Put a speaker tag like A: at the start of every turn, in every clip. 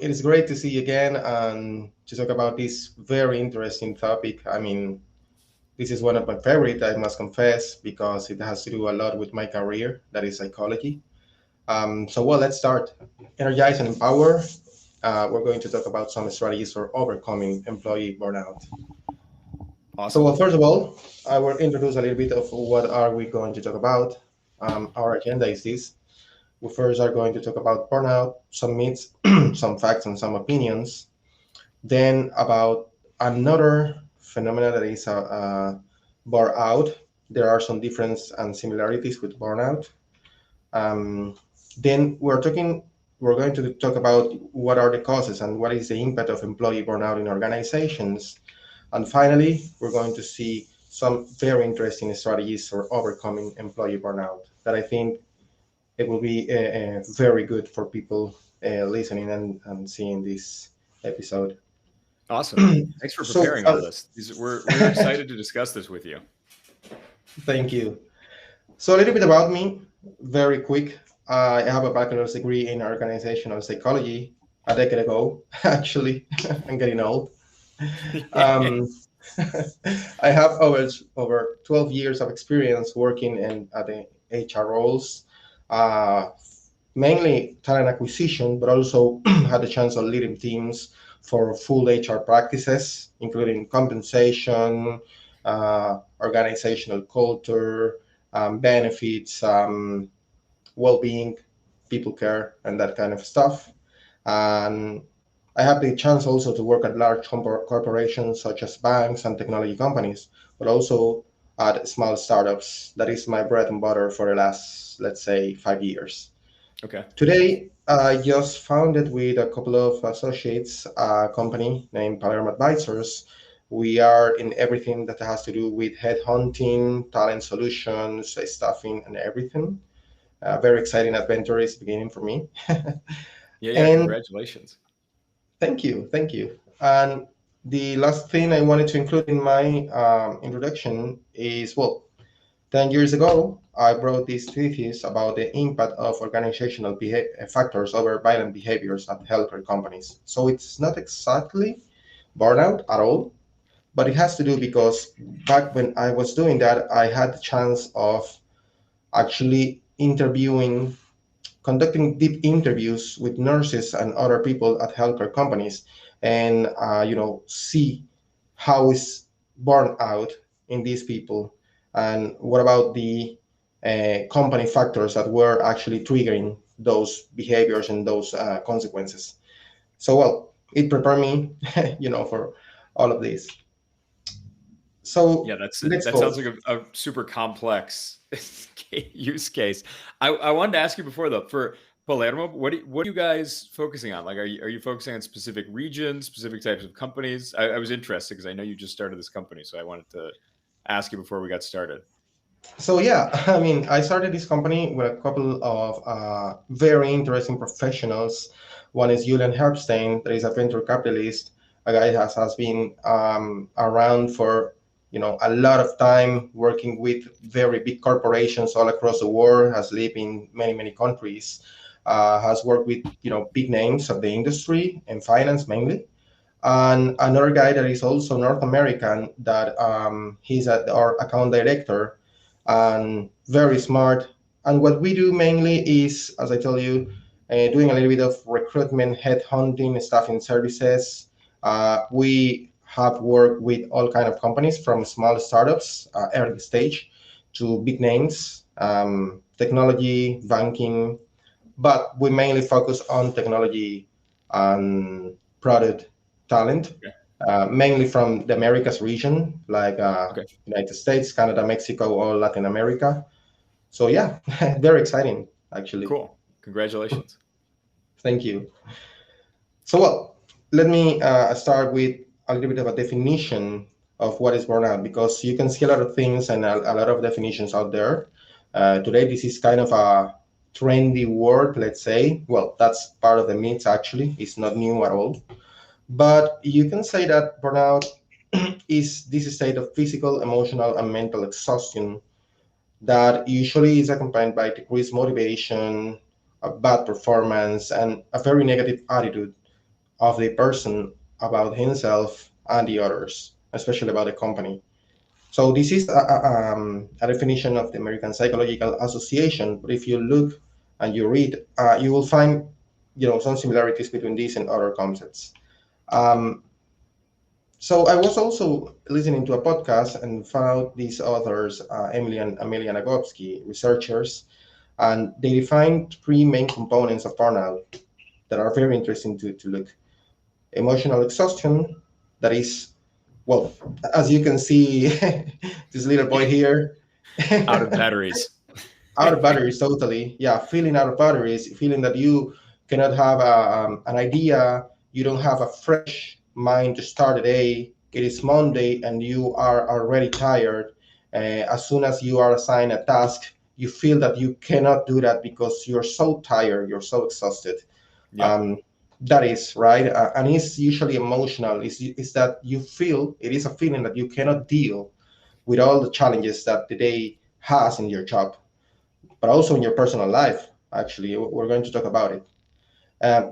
A: It is great to see you again and to talk about this very interesting topic. I mean, this is one of my favorite, I must confess, because it has to do a lot with my career, that is psychology. Let's start. Energize and Empower. We're going to talk about some strategies for overcoming employee burnout.
B: Awesome.
A: First of all, I will introduce a little bit of what are we going to talk about. Our agenda is this. We first are going to talk about burnout, some myths, some facts, and some opinions. Then about another phenomenon that is burnout. There are some differences and similarities with burnout. Um, then we're going to talk about what are the causes and what is the impact of employee burnout in organizations. And finally, we're going to see some very interesting strategies for overcoming employee burnout that I think it will be very good for people listening and seeing this episode.
B: Awesome. Thanks for
A: So,
B: preparing all this. We're excited to discuss this with you.
A: thank you. So, a little bit about me, very quick. I have a bachelor's degree in organizational psychology a decade ago, actually. I'm getting old. Um, I have over 12 years of experience working at the HR roles, uh, mainly talent acquisition, but also had the chance of leading teams for full HR practices, including compensation, organizational culture, benefits, well-being, people care, and that kind of stuff. And I have the chance also to work at large corporations such as banks and technology companies, but also at small startups. That is my bread and butter for the last, let's say, 5 years.
B: Okay.
A: Today, I just founded with a couple of associates a company named Palermo Advisors. We are in everything that has to do with headhunting, talent solutions, staffing, and everything. A very exciting adventure is beginning for me.
B: Yeah.
A: And
B: Congratulations.
A: thank you. And the last thing I wanted to include in my introduction is, well, 10 years ago, I brought this thesis about the impact of organizational factors over violent behaviors at healthcare companies. So it's not exactly burnout at all, but it has to do because back when I was doing that, I had the chance of actually conducting deep interviews with nurses and other people at healthcare companies, and see how is burnout in these people, and what about the company factors that were actually triggering those behaviors and those consequences. So, well, it prepared me, for all of this.
B: Yeah,
A: So let's
B: that sounds
A: go.
B: like a super complex use case. I wanted to ask you before though, for Palermo, what are you guys focusing on? Like, are you focusing on specific regions, specific types of companies? I was interested because I know you just started this company, so I wanted to ask you before we got started.
A: So yeah, I mean, I started this company with a couple of very interesting professionals. One is Julian Herbstein, that is a venture capitalist, a guy that has been around for a lot of time, working with very big corporations all across the world, has lived in many countries, has worked with big names of the industry and finance mainly. And another guy that is also North American, that he's our account director and very smart. And what we do mainly is, as I tell you, doing a little bit of recruitment, headhunting, staffing services. We have worked with all kind of companies from small startups, early stage, to big names, technology, banking, but we mainly focus on technology and product talent,
B: Okay.
A: mainly from the Americas region, like
B: Okay.
A: United States, Canada, Mexico, or Latin America. So yeah, very exciting, actually.
B: Cool. Congratulations.
A: Thank you. So well, let me start with a little bit of a definition of what is burnout, because you can see a lot of things and a lot of definitions out there. Today, this is kind of a trendy word, let's say. Well, that's part of the myths, actually. It's not new at all. But you can say that burnout is this state of physical, emotional, and mental exhaustion that usually is accompanied by decreased motivation, a bad performance, and a very negative attitude. of the person about himself and the others, especially about the company. So this is a definition of the American Psychological Association. But if you look and you read, you will find, some similarities between these and other concepts. Um, so I was also listening to a podcast and found these authors, Emily and Amelia Nagoski, researchers, and they defined three main components of burnout that are very interesting to look. Emotional exhaustion, that is, well, as you can see, this little boy here,
B: Out of batteries.
A: out of batteries, totally. Yeah, feeling out of batteries, feeling that you cannot have an idea, you don't have a fresh mind to start the day. It is Monday and you are already tired. As soon as you are assigned a task, you feel that you cannot do that because you're so tired, you're so exhausted.
B: Yeah.
A: Um, that is right, and it's usually emotional. Is that you feel it is a feeling that you cannot deal with all the challenges that the day has in your job, but also in your personal life. Actually, we're going to talk about it.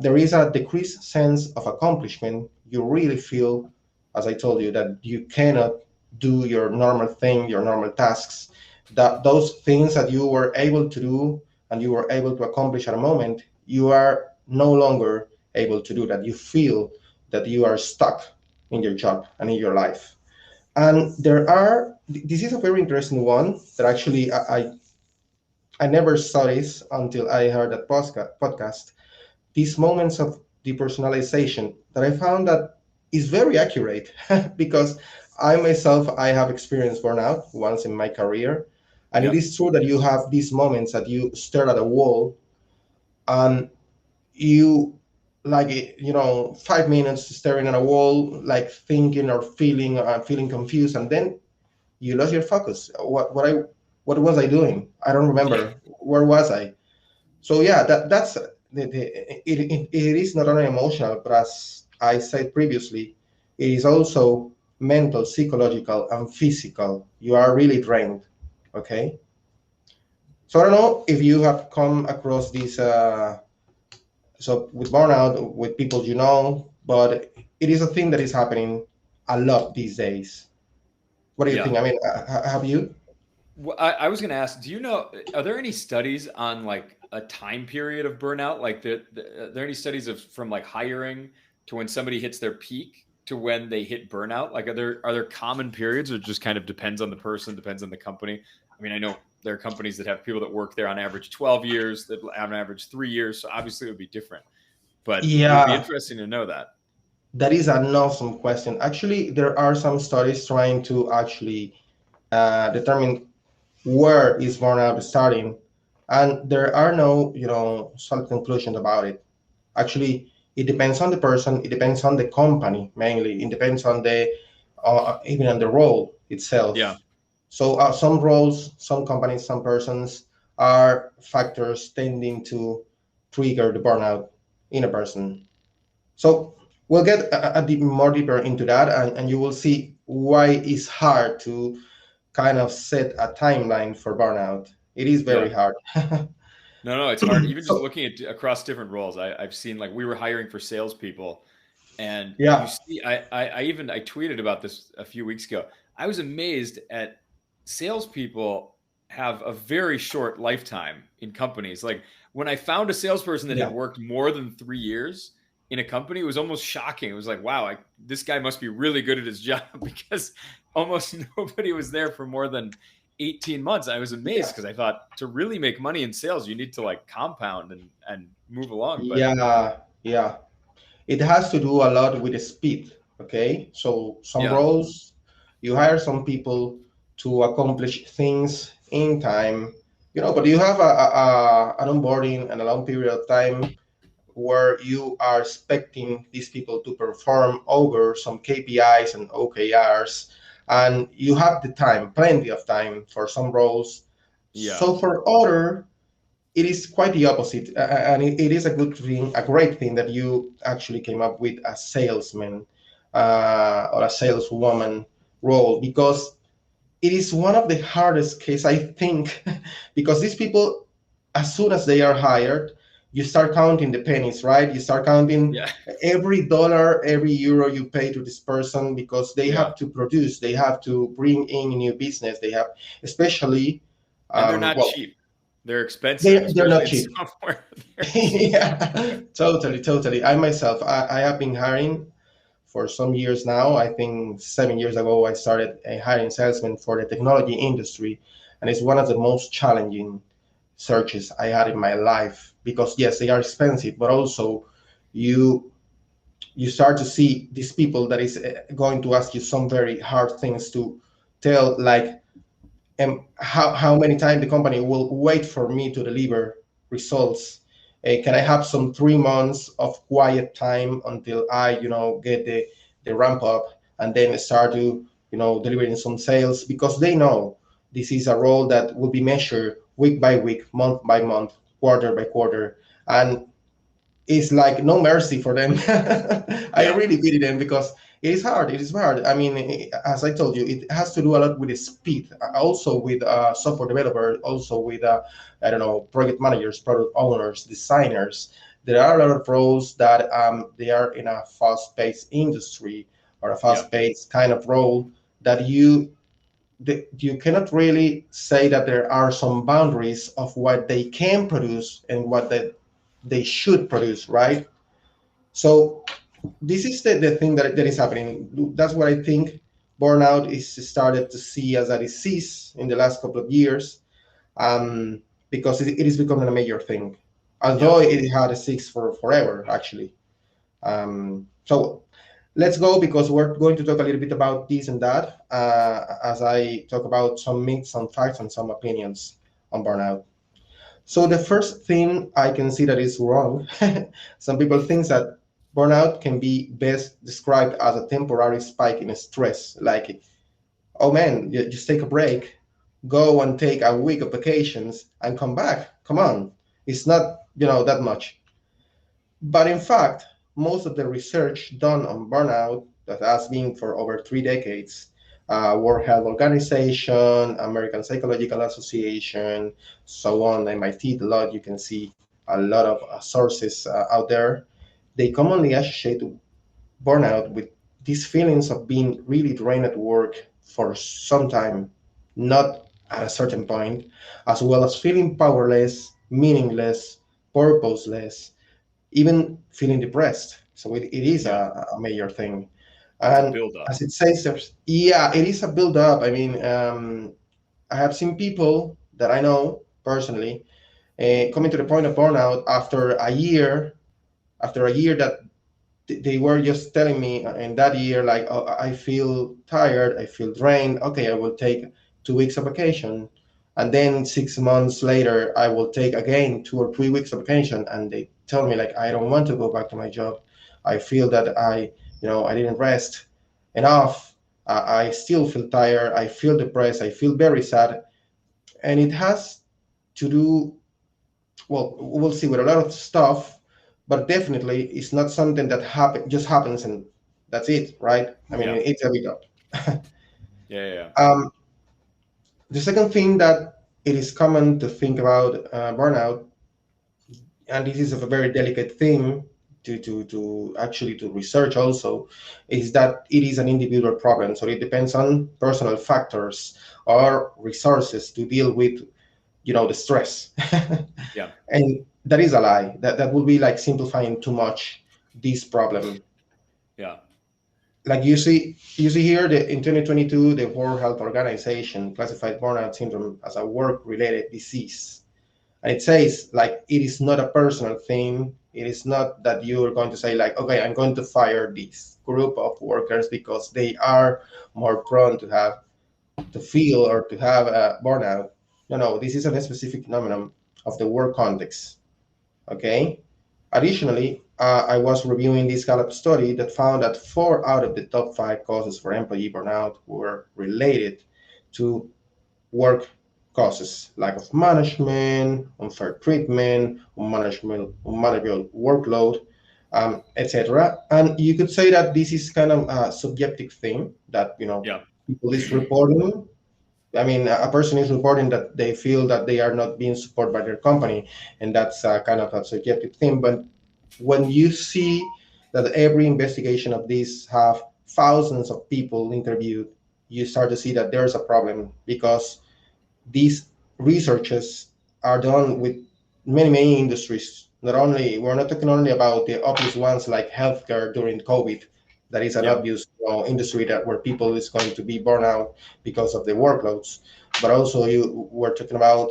A: There is a decreased sense of accomplishment. You really feel, as I told you, that you cannot do your normal thing, your normal tasks, that those things that you were able to do and you were able to accomplish at a moment, you are no longer able to do that. You feel that you are stuck in your job and in your life. And this is a very interesting one that actually I never saw this until I heard that podcast. These moments of depersonalization that I found that is very accurate because I have experienced burnout once in my career. And it
B: Yep.
A: is true that you have these moments that you stare at a wall and you, like, 5 minutes staring at a wall, like thinking or feeling confused, and then you lost your focus. What was I doing? I don't
B: Yeah.
A: remember. Where was I? So yeah, that's it is not only emotional, but as I said previously, it is also mental, psychological, and physical. You are really drained. Okay. So I don't know if you have come across this. So with burnout, with people but it is a thing that is happening a lot these days. What do you
B: Yeah.
A: think? I mean, have you?
B: Well, I was going to ask, do you know, are there any studies on like a time period of burnout? Like, are there any studies of from like hiring to when somebody hits their peak to when they hit burnout? Like, are there common periods, or it just kind of depends on the person, depends on the company? I mean, I know there are companies that have people that work there on average 12 years, that on average 3 years. So obviously it would be different, but it would be
A: Yeah,
B: interesting to know that.
A: that is an awesome question. Actually, there are some studies trying to actually determine where is burnout starting, and there are no, solid conclusions about it. Actually, it depends on the person. It depends on the company mainly. It depends on the even on the role
B: Yeah.
A: itself. So some roles, some companies, some persons are factors tending to trigger the burnout in a person. So we'll get more deeper into that, and you will see why it's hard to kind of set a timeline for burnout. It is
B: Yeah.
A: very hard.
B: No, no, it's hard. Even just
A: So
B: looking at across different roles, I've seen like we were hiring for salespeople, and you
A: yeah,
B: see, I tweeted about this a few weeks ago. I was amazed at salespeople have a very short lifetime in companies. Like when I found a salesperson that had
A: yeah,
B: worked more than 3 years in a company, it was almost shocking. It was like, wow, this guy must be really good at his job because almost nobody was there for more than 18 months. I was amazed
A: yeah,
B: because I thought to really make money in sales, you need to like compound and move along. But
A: yeah. It has to do a lot with the speed. Okay, so some
B: yeah,
A: roles you hire some people to accomplish things in time, but you have an onboarding and a long period of time where you are expecting these people to perform over some KPIs and OKRs, and you have the time, plenty of time for some roles.
B: yeah,
A: So for other, it is quite the opposite, and it is a good thing, a great thing that you actually came up with a salesman or a saleswoman role, because it is one of the hardest case, I think, because these people, as soon as they are hired, you start counting the pennies, right? You start counting
B: Yeah.
A: every dollar, every euro you pay to this person, because they
B: Yeah.
A: have to produce, they have to bring in new business, they have, especially,
B: And they're not
A: well,
B: cheap. They're expensive,
A: they're
B: especially
A: not
B: in
A: cheap.
B: software. They're expensive.
A: Yeah, totally. I myself, I have been hiring for some years now. I think 7 years ago, I started hiring salesmen for the technology industry, and it's one of the most challenging searches I had in my life, because yes, they are expensive, but also you you start to see these people that is going to ask you some very hard things to tell, like, how many times the company will wait for me to deliver results. Can I have some 3 months of quiet time until I, get the ramp up, and then start to, delivering some sales, because they know this is a role that will be measured week by week, month by month, quarter by quarter, and it's like no mercy for them. I
B: Yeah.
A: really pity them, because it is hard. It is hard. I mean, as I told you, it has to do a lot with the speed, also with software developers, also with I don't know, project managers, product owners, designers. There are a lot of roles that they are in a fast-paced industry, or a
B: Yeah.
A: fast-paced kind of role, that you cannot really say that there are some boundaries of what they can produce and what they should produce, right? So this is the thing that is happening. That's what I think burnout is started to see as a disease in the last couple of years, um, because it is becoming a major thing,
B: Yeah.
A: although it had exists for forever, actually. So let's go, because we're going to talk a little bit about this and that, as I talk about some myths, some facts, and some opinions on burnout. So the first thing I can see that is wrong, some people think that burnout can be best described as a temporary spike in stress. Like, oh man, just take a break, go and take a week of vacations and come back. Come on, it's not that much. But in fact, most of the research done on burnout that has been for over 3 decades, World Health Organization, American Psychological Association, so on, MIT, the lot, you can see a lot of sources out there. They commonly associate burnout with these feelings of being really drained at work for some time, not at a certain point, as well as feeling powerless, meaningless, purposeless, even feeling depressed. So it is
B: Yeah.
A: a major thing.
B: It's a
A: And
B: buildup.
A: as it says, yeah, it is a build up. I mean, I have seen people that I know personally coming to the point of burnout after a year that they were just telling me in that year, like, oh, I feel tired, I feel drained. Okay, I will take 2 weeks of vacation. And then 6 months later, I will take again 2 or 3 weeks of vacation. And they tell me, like, I don't want to go back to my job. I feel that I didn't rest enough. I still feel tired. I feel depressed. I feel very sad. And it has to do, well, we'll see, with a lot of stuff, but definitely it's not something that just happens and that's it, right? I mean,
B: Yeah.
A: it's a bit up.
B: Yeah. Yeah.
A: um, the second thing that it is common to think about burnout, and this is a very delicate thing to actually to research also, is that it is an individual problem. So it depends on personal factors or resources to deal with, the stress.
B: Yeah.
A: And that is a lie. That would be like simplifying too much this problem.
B: Yeah.
A: Like you see here, in 2022, the World Health Organization classified burnout syndrome as a work-related disease. And it says, like, it is not a personal thing. It is not that you are going to say, like, okay, I'm going to fire this group of workers because they are more prone to feel or to have a burnout. No, this is a specific phenomenon of the work context. Okay. Additionally, I was reviewing this Gallup study that found that 4 out of the top 5 causes for employee burnout were related to work causes: lack of management, unfair treatment, unmanageable workload, etc. And you could say that this is kind of a subjective thing that
B: Yeah.
A: people is reporting. I mean, a person is reporting that they feel that they are not being supported by their company, and that's kind of a subjective thing. But when you see that every investigation of these have thousands of people interviewed, you start to see that there's a problem, because these researches are done with many industries. Not only we're not talking only about the obvious ones like healthcare during COVID, that is an
B: Yeah.
A: obvious industry that where people is going to be burned out because of the workloads, but also you we're talking about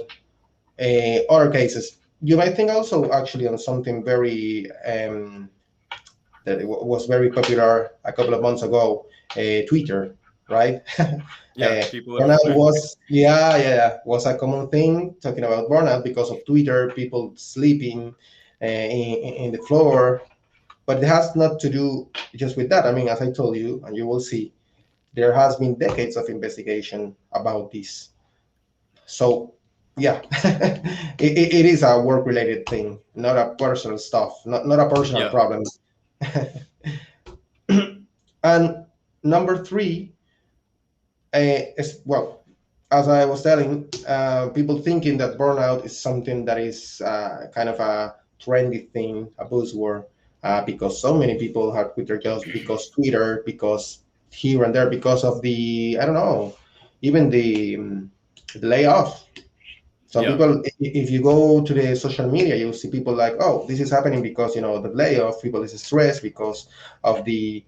A: other cases. You might think also actually on something very that was very popular a couple of months ago, Twitter, right?
B: Yeah. People have,
A: Burnout was was a common thing talking about burnout because of Twitter, people sleeping in the floor, but it has not to do just with that. I mean, as I told you, and you will see, there has been decades of investigation about this. So yeah, it is a work related thing, not a personal stuff, not a personal
B: yeah.
A: problem. And number three is, well, as I was telling, people thinking that burnout is something that is kind of a trendy thing, a buzzword, because so many people have quit their jobs because Twitter, because here and there, because of the, I don't know, even the layoff. Some
B: Yeah.
A: people, if you go to the social media, you see people like, oh, this is happening because, the layoff, people is stressed because of the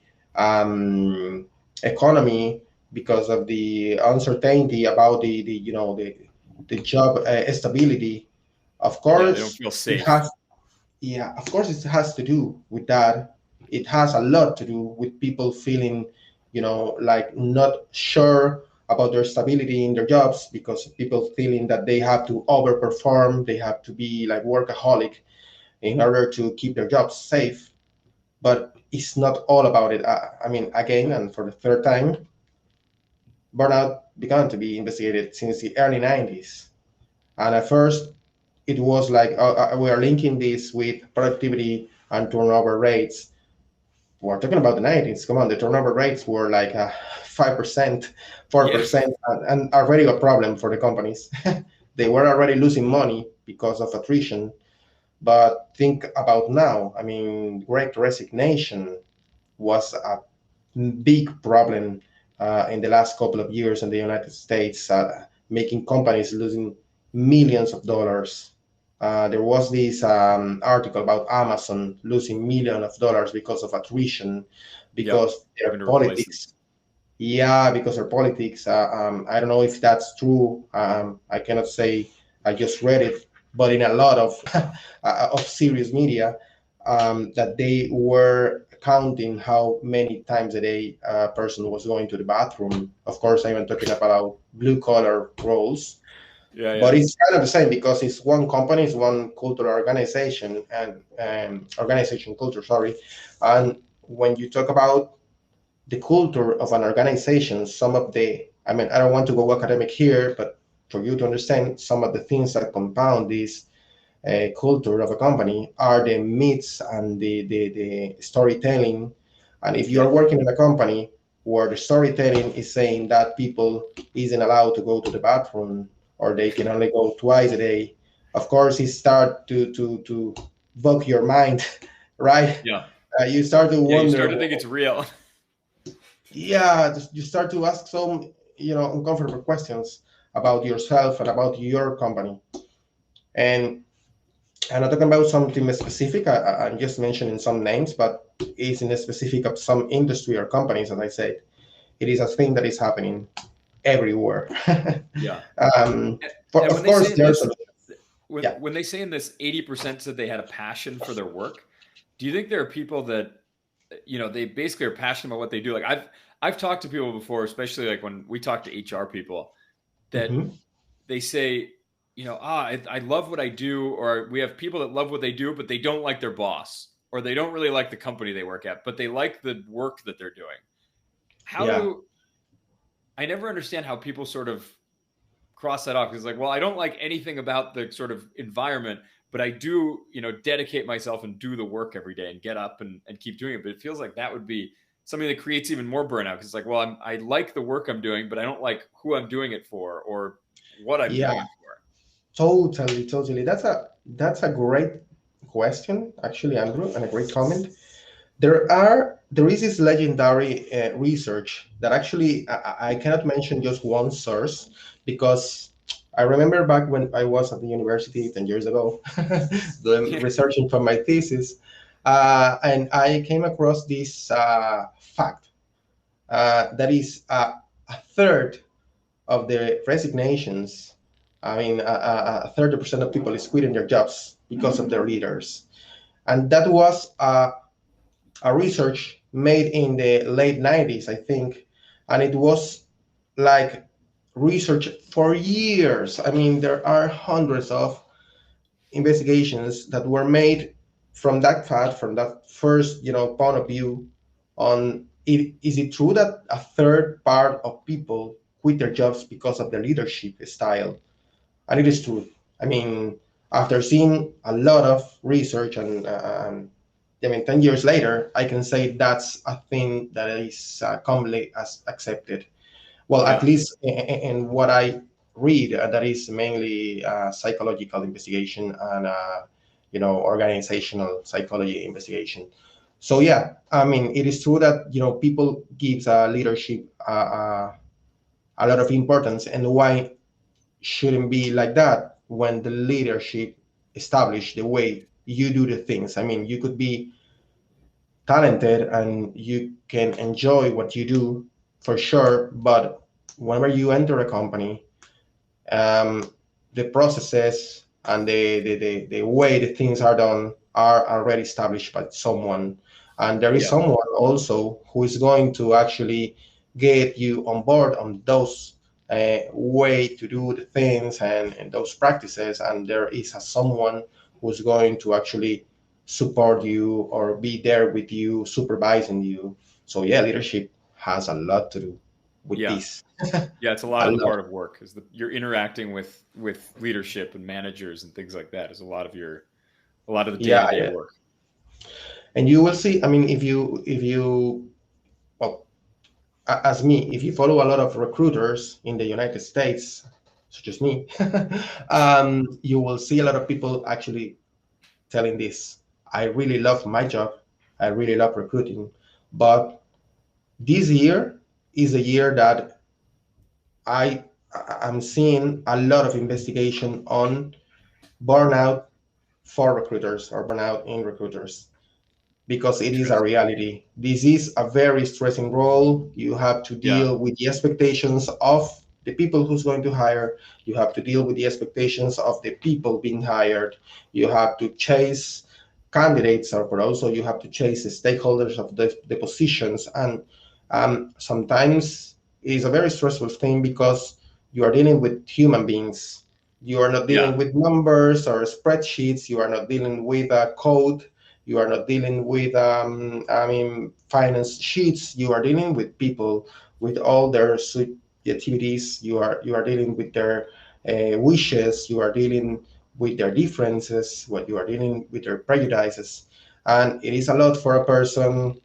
A: economy, because of the uncertainty about the job stability. Of
B: Yeah. They don't
A: course,
B: feel
A: it
B: safe.
A: has, yeah, of course, it has to do with that. It has a lot to do with people feeling, like not sure about their stability in their jobs, because people feeling that they have to overperform, they have to be like workaholic in order to keep their jobs safe. But it's not all about it. I mean, again, and for the third time, burnout began to be investigated since the early 90s. And at first, it was like we are linking this with productivity and turnover rates. We're talking about the 90s. Come on, the turnover rates were like 5%,
B: Yeah.
A: 4%, and already a problem for the companies. They were already losing money because of attrition. But think about now. I mean, great resignation was a big problem in the last couple of years in the United States, making companies losing millions of dollars. There was this article about Amazon losing millions of dollars because of attrition,
B: Yep.
A: because their
B: Having to replace them.
A: politics. Yeah, because their politics. I don't know if that's true. I cannot say. I just read it, but in a lot of of serious media, that they were counting how many times a day a person was going to the bathroom. Of course, I'm talking about blue collar roles,
B: Yeah.
A: but
B: Yeah.
A: it's kind of the same because it's one company, it's one cultural organization, and organization culture. Sorry, and when you talk about the culture of an organization, some of the, I mean, I don't want to go academic here, but for you to understand, some of the things that compound this culture of a company are the myths and the storytelling. And if you're
B: Yep.
A: working in a company where the storytelling is saying that people isn't allowed to go to the bathroom, or they can only go twice a day, of course, it start to bug your mind, right?
B: Yeah.
A: You start to
B: Yeah. You
A: wonder,
B: start to think it's real.
A: yeah, you start to ask some uncomfortable questions about yourself and about your company. And I'm not talking about something specific. I'm just mentioning some names, but it's in a specific of some industry or companies. As I said, it is a thing that is happening everywhere.
B: Yeah.
A: um,
B: And when
A: of
B: they
A: course,
B: say in
A: there's
B: this,
A: yeah.
B: when they say in this 80% said they had a passion for their work, do you think there are people that they basically are passionate about what they do? Like I've talked to people before, especially like when we talk to HR people, that
A: Mhm.
B: they say, I love what I do, or we have people that love what they do, but they don't like their boss, or they don't really like the company they work at, but they like the work that they're doing. How
A: Yeah.
B: do I never understand how people sort of cross that off? Because like, well, I don't like anything about the sort of environment, but I do, dedicate myself and do the work every day and get up and keep doing it. But it feels like that would be something that creates even more burnout, because it's like, well, I like the work I'm doing, but I don't like who I'm doing it for or what I'm
A: Yeah,
B: doing it for.
A: totally. That's a great question, actually, Andrew, and a great comment. There is this legendary research that actually I cannot mention just one source, because I remember back when I was at the university 10 years ago doing researching for my thesis, and I came across this fact that is a third of the resignations. I mean, 30% of people is quitting their jobs because of their leaders, and that was a research made in the late 90s, I think, and it was like research for years. I mean, there are hundreds of investigations that were made from that fact, from that first, point of view on it. Is it true that a third part of people quit their jobs because of the leadership style? And it is true. I mean, after seeing a lot of research and I mean, 10 years later, I can say that's a thing that is commonly as accepted. Well, at
B: Yeah.
A: least in what I read, that is mainly psychological investigation and organizational psychology investigation. So yeah, I mean, it is true that people gives leadership a lot of importance, and why shouldn't be like that when the leadership establish the way you do the things. I mean, you could be talented and you can enjoy what you do for sure, but whenever you enter a company, um, the processes and the way the things are done are already established by someone, and there is
B: Yeah.
A: someone also who is going to actually get you on board on those way to do the things and those practices, and there is someone who's going to actually support you or be there with you, supervising you. So yeah, leadership has a lot to do with
B: Yeah.
A: this.
B: Yeah. It's a lot
A: A
B: of the
A: lot.
B: part of work is you're interacting with leadership and managers and things like that is a lot of the
A: Yeah,
B: day-to-day
A: yeah.
B: work.
A: And you will see. I mean, if you well, as me, if you follow a lot of recruiters in the United States, such as me, you will see a lot of people actually telling this. I really love my job. I really love recruiting, but this year is a year that I I'm seeing a lot of investigation on burnout for recruiters or burnout in recruiters, because it is a
B: Interesting.
A: reality. This is a very stressing role. You have to
B: Yeah.
A: deal with the expectations of the people who's going to hire. You have to deal with the expectations of the people being hired. You have to chase candidates, but also you have to chase the stakeholders of the positions. And sometimes it is a very stressful thing because you are dealing with human beings. You are not
B: Yeah.
A: dealing with numbers or spreadsheets. You are not dealing with code. You are not dealing with finance sheets. You are dealing with people with all their subjectivities. You are dealing with their wishes. You are dealing with their differences. What you are dealing with their prejudices, and it is a lot for a person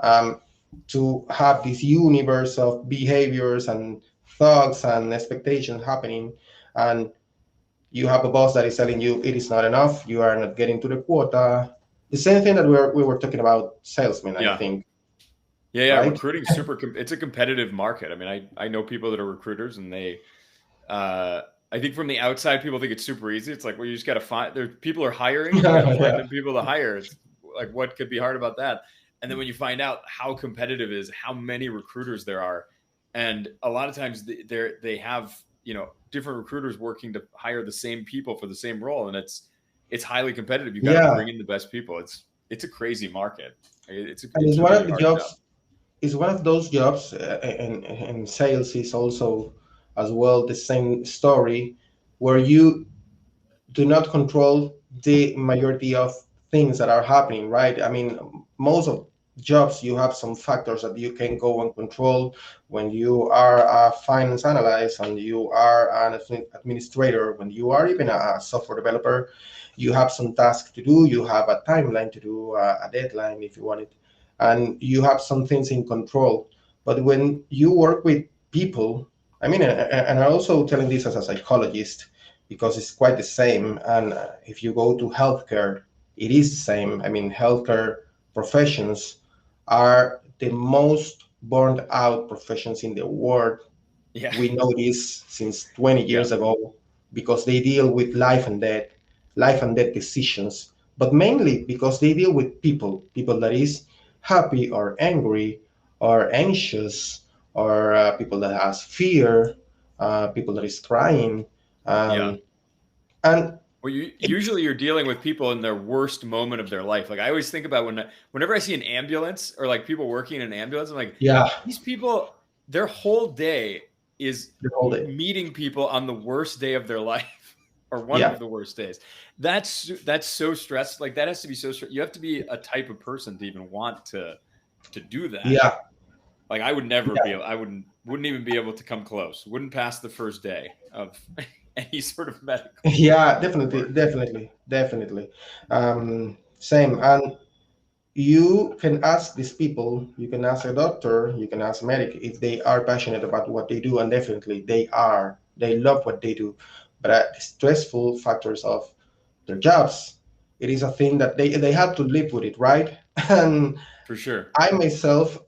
A: um, to have this universe of behaviors and thoughts and expectations happening. And you have a boss that is telling you it is not enough, you are not getting to the quota. The same thing that we were talking about salesmen, I
B: Yeah.
A: think,
B: Yeah.
A: right?
B: Recruiting it's a competitive market. I mean, I know people that are recruiters and uh I think from the outside people think it's super easy. It's like, well, you just got to find there people are hiring and you got to find
A: Yeah.
B: them people to hire. It's like, what could be hard about that? And then when you find out how competitive it is, how many recruiters there are, and a lot of times they have, different recruiters working to hire the same people for the same role, and it's highly competitive. You got to
A: Yeah,
B: bring in the best people. It's a crazy market.
A: and
B: It's
A: it's
B: a
A: one of
B: really
A: the
B: hard job.
A: jobs. It's one of those jobs, and sales is also as well the same story, where you do not control the majority of things that are happening, right? I mean, most of jobs you have some factors that you can go and control. When you are a finance analyst and you are an administrator, when you are even a software developer, you have some tasks to do. You have a timeline to do, a deadline if you want it. and you have some things in control. But when you work with people, I mean, and I'm also telling this as a psychologist because it's quite the same. And if you go to healthcare, it is the same. I mean, healthcare professions are the most burned out professions in the world.
B: Yeah.
A: We know this since 20
B: Yeah.
A: years ago because they deal with life and death decisions, but mainly because they deal with people that is happy or angry or anxious, or people that has fear, people that is crying,
B: Yeah.
A: um, and
B: Well, usually you're dealing with people in their worst moment of their life. Like I always think about whenever I see an ambulance or like people working in an ambulance, I'm like,
A: yeah,
B: these people, their whole day is
A: the whole day.
B: meeting people on the worst day of their life or one
A: Yeah,
B: of the worst days. That's so stressed. Like that has to be so stressed. You have to be a type of person to even want to do that.
A: yeah,
B: Like I would never be
A: yeah,
B: able, I wouldn't even be able to come close. Wouldn't pass the first day of any sort of medical
A: yeah, definitely,
B: work.
A: definitely. Same. And you can ask these people, you can ask a doctor, you can ask a medic if they are passionate about what they do, and definitely they are. They love what they do. But the stressful factors of their jobs, it is a thing that they have to live with it, right? And
B: For sure.
A: I myself,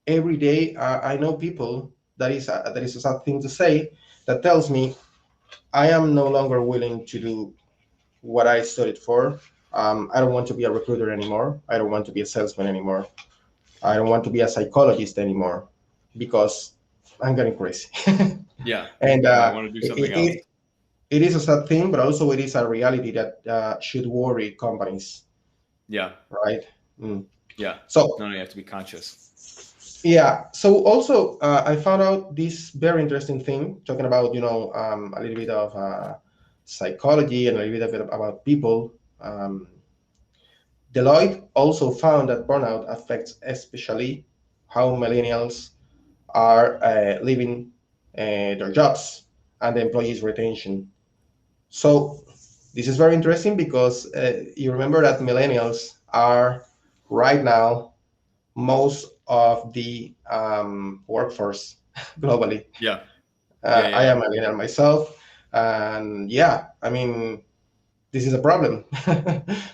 A: every day, I know people that is a sad thing to say that tells me I am no longer willing to do what I studied for. I don't want to be a recruiter anymore. I don't want to be a salesman anymore. I don't want to be a psychologist anymore because I'm getting crazy.
B: Yeah.
A: And
B: Yeah. I want to do something else.
A: it is a sad thing, but also it is a reality that should worry companies,
B: Yeah.
A: right? Mm.
B: Yeah.
A: So
B: No, no, you have to be conscious.
A: yeah. So also, I found out this very interesting thing talking about a little bit of psychology and a little bit about people. Deloitte also found that burnout affects especially how millennials are leaving their jobs and the employees' retention. So this is very interesting because you remember that millennials are right now most of the workforce globally.
B: Yeah. Yeah. Yeah.
A: I
B: Yeah.
A: am a millennial myself, and yeah, I mean this is a problem.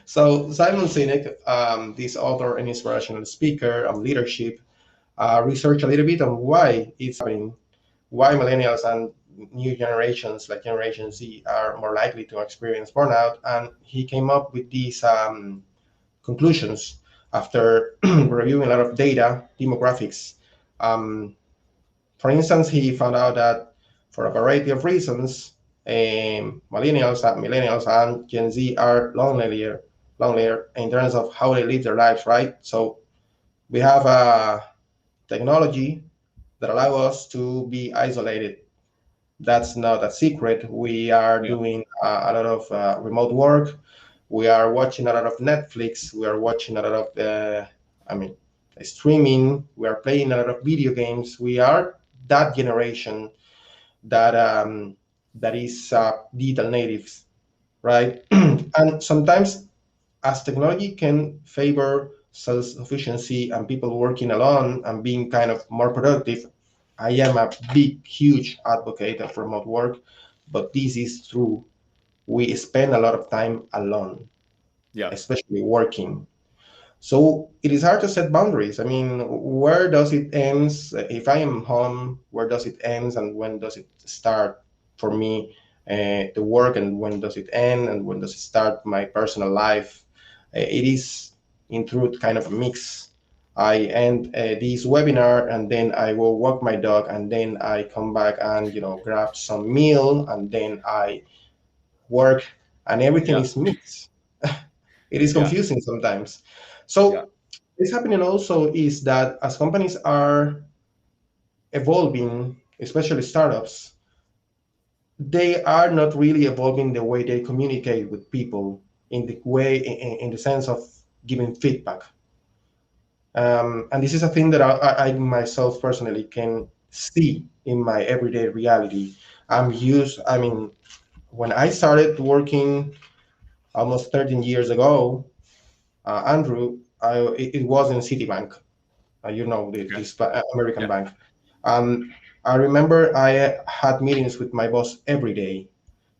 A: So Simon Sinek, this author and inspirational speaker on leadership, researched a little bit on why it's happening, why millennials and new generations like Generation Z are more likely to experience burnout, and he came up with these conclusions after reviewing a lot of data, demographics. Um, for instance, he found out that for a variety of reasons, millennials and Gen Z are lonelier in terms of how they live their lives, right? So we have a technology that allow us to be isolated. That's not a secret. We are
B: Yeah.
A: doing a lot of remote work. We are watching a lot of Netflix. We are watching a lot of I mean, streaming. We are playing a lot of video games. We are that generation that that is digital natives, right? And sometimes, as technology can favor self-sufficiency and people working alone and being kind of more productive, I am a big, huge advocate of remote work, but this is true. We spend a lot of time alone,
B: Yeah.
A: especially working. So it is hard to set boundaries. I mean, where does it end? If I am home, where does it end, and when does it start for me, the work, and when does it end, and when does it start my personal life? It is, in truth, kind of a mix. I end this webinar, and then I will walk my dog, and then I come back and grab some meal, and then I work, and everything
B: Yeah.
A: is mixed. It is
B: Yeah.
A: confusing sometimes.
B: Yeah.
A: So what's happening also is that as companies are evolving, especially startups, they are not really evolving the way they communicate with people in the sense of giving feedback. And this is a thing that I myself personally can see in my everyday reality. I mean, when I started working almost 13 years ago, Andrew, it was in Citibank,
B: Okay.
A: this American
B: Yeah.
A: bank. Um, I remember I had meetings with my boss every day.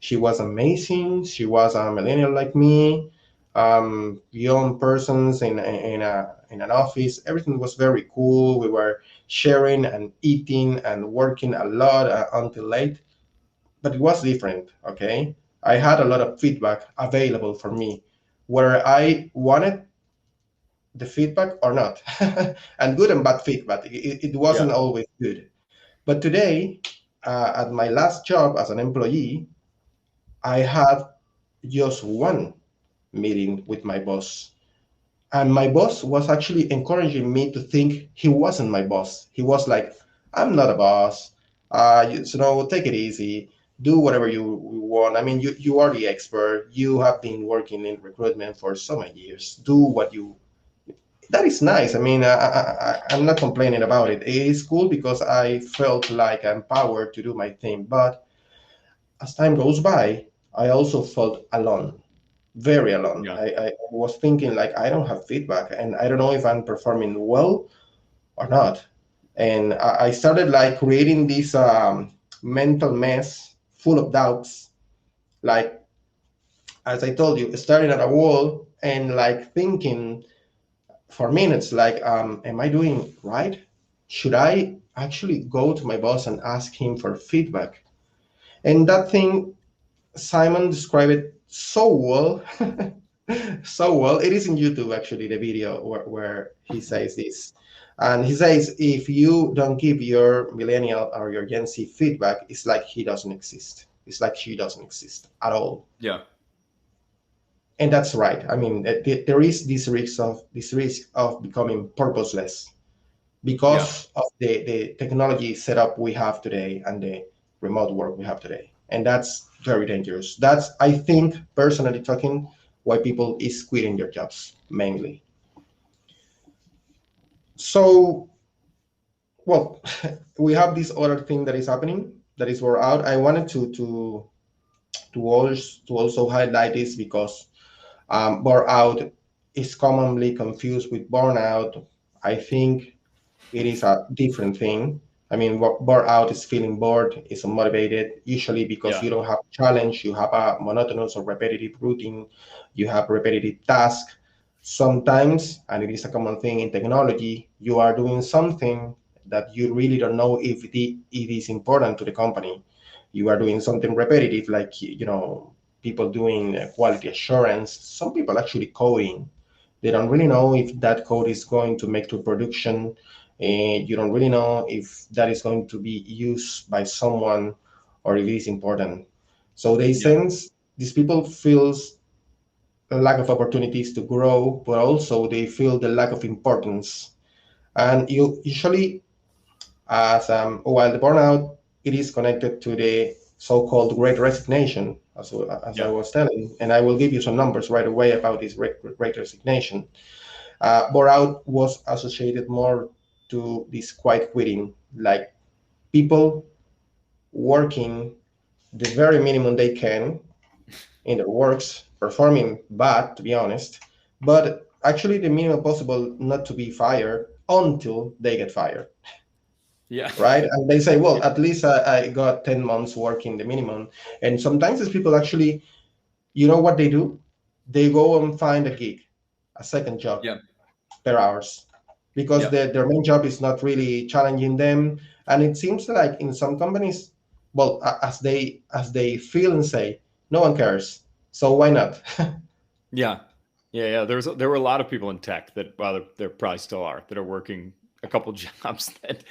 A: She was amazing. She was a millennial like me, young persons in an office. Everything was very cool. We were sharing and eating and working a lot until late, but it was different. Okay, I had a lot of feedback available for me, whether I wanted the feedback or not, and good and bad feedback. It
B: Yeah.
A: wasn't always good. But today, at my last job as an employee, I had just one meeting with my boss. And my boss was actually encouraging me to think he wasn't my boss. He was like, I'm not a boss. Take it easy. Do whatever you want. I mean, you are the expert. You have been working in recruitment for so many years. Do what you that is nice. I mean, I'm not complaining about it. It is cool because I felt like I'm empowered to do my thing. But as time goes by, I also felt alone, very alone.
B: Yeah.
A: I was thinking like I don't have feedback, and I don't know if I'm performing well or not. And I started like creating this mental mess full of doubts. Like as I told you, staring at a wall and like thinking for minutes like am I doing right? Should I actually go to my boss and ask him for feedback? And that thing, Simon described it so well. So well. It is in YouTube actually, the video where he says this. And he says if you don't give your millennial or your Gen Z feedback, it's like he doesn't exist. It's like she doesn't exist at all.
B: Yeah.
A: And that's right. I mean, there is this risk of becoming purposeless
B: Yeah.
A: because of the technology setup we have today and the remote work we have today. And that's very dangerous. That's, I think, personally talking, why people is quitting their jobs mainly. So, well, we have this other thing that is happening that is we're out. I wanted to also highlight this because burnout is commonly confused with burnout. I think it is a different thing. I mean, burnout is feeling bored, is unmotivated, usually because
B: Yeah.
A: you don't have challenge, you have a monotonous or repetitive routine, you have repetitive tasks. Sometimes, and it is a common thing in technology, you are doing something that you really don't know if it is important to the company. You are doing something repetitive, like people doing quality assurance. Some people actually coding. They don't really know if that code is going to make to production, and you don't really know if that is going to be used by someone or if it is important. So they
B: Yeah.
A: sense these people feels a lack of opportunities to grow, but also they feel the lack of importance. And you usually, as while the burnout, it is connected to the so-called Great Resignation, as I
B: Yeah.
A: was telling, and I will give you some numbers right away about this Great Resignation. Burnout was associated more to this quiet quitting, like people working the very minimum they can in their works, performing bad, to be honest, but actually the minimum possible not to be fired until they get fired,
B: Yeah.
A: right? And they say, well, at least I got 10 months working the minimum. And sometimes these people actually, you know what they do? They go and find a gig, a second job
B: Yeah.
A: per hours because
B: Yeah.
A: their main job is not really challenging them. And it seems like in some companies, well, as they feel and say, no one cares, so why not?
B: Yeah. Yeah. Yeah. There were a lot of people in tech that, well, there probably still are, that are working a couple jobs that,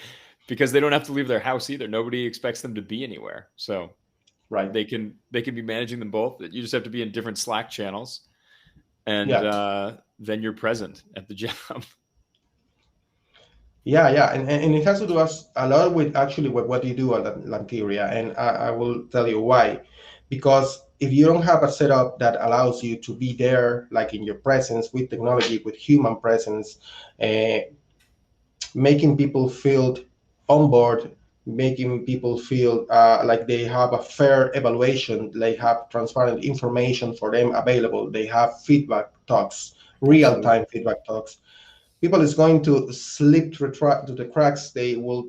B: because they don't have to leave their house either. Nobody expects them to be anywhere. So
A: Right.
B: they can be managing them both. You just have to be in different Slack channels, and
A: Yeah.
B: then you're present at the job.
A: Yeah, and it has to do us a lot with actually what you do at Lanteria, and I will tell you why. Because if you don't have a setup that allows you to be there, like in your presence with technology, with human presence, uh, making people feel on board, making people feel like they have a fair evaluation, they have transparent information for them available, they have feedback talks,
B: Absolutely.
A: real-time feedback talks. people is going to slip through to the cracks. They will,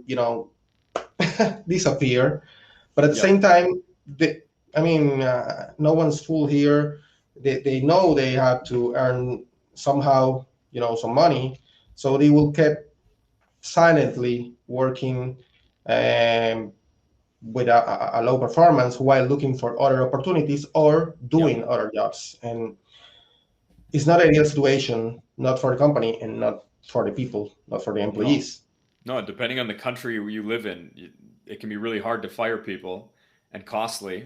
A: disappear. But at the
B: Yep.
A: same time, no one's fool here. They know they have to earn somehow, some money, so they will keep silently working um, with a low performance while looking for other opportunities or doing
B: Yep.
A: other jobs. And it's not an ideal situation, not for the company and not for the people, not for the
B: No.
A: employees.
B: No, depending on the country you live in, it can be really hard to fire people and costly.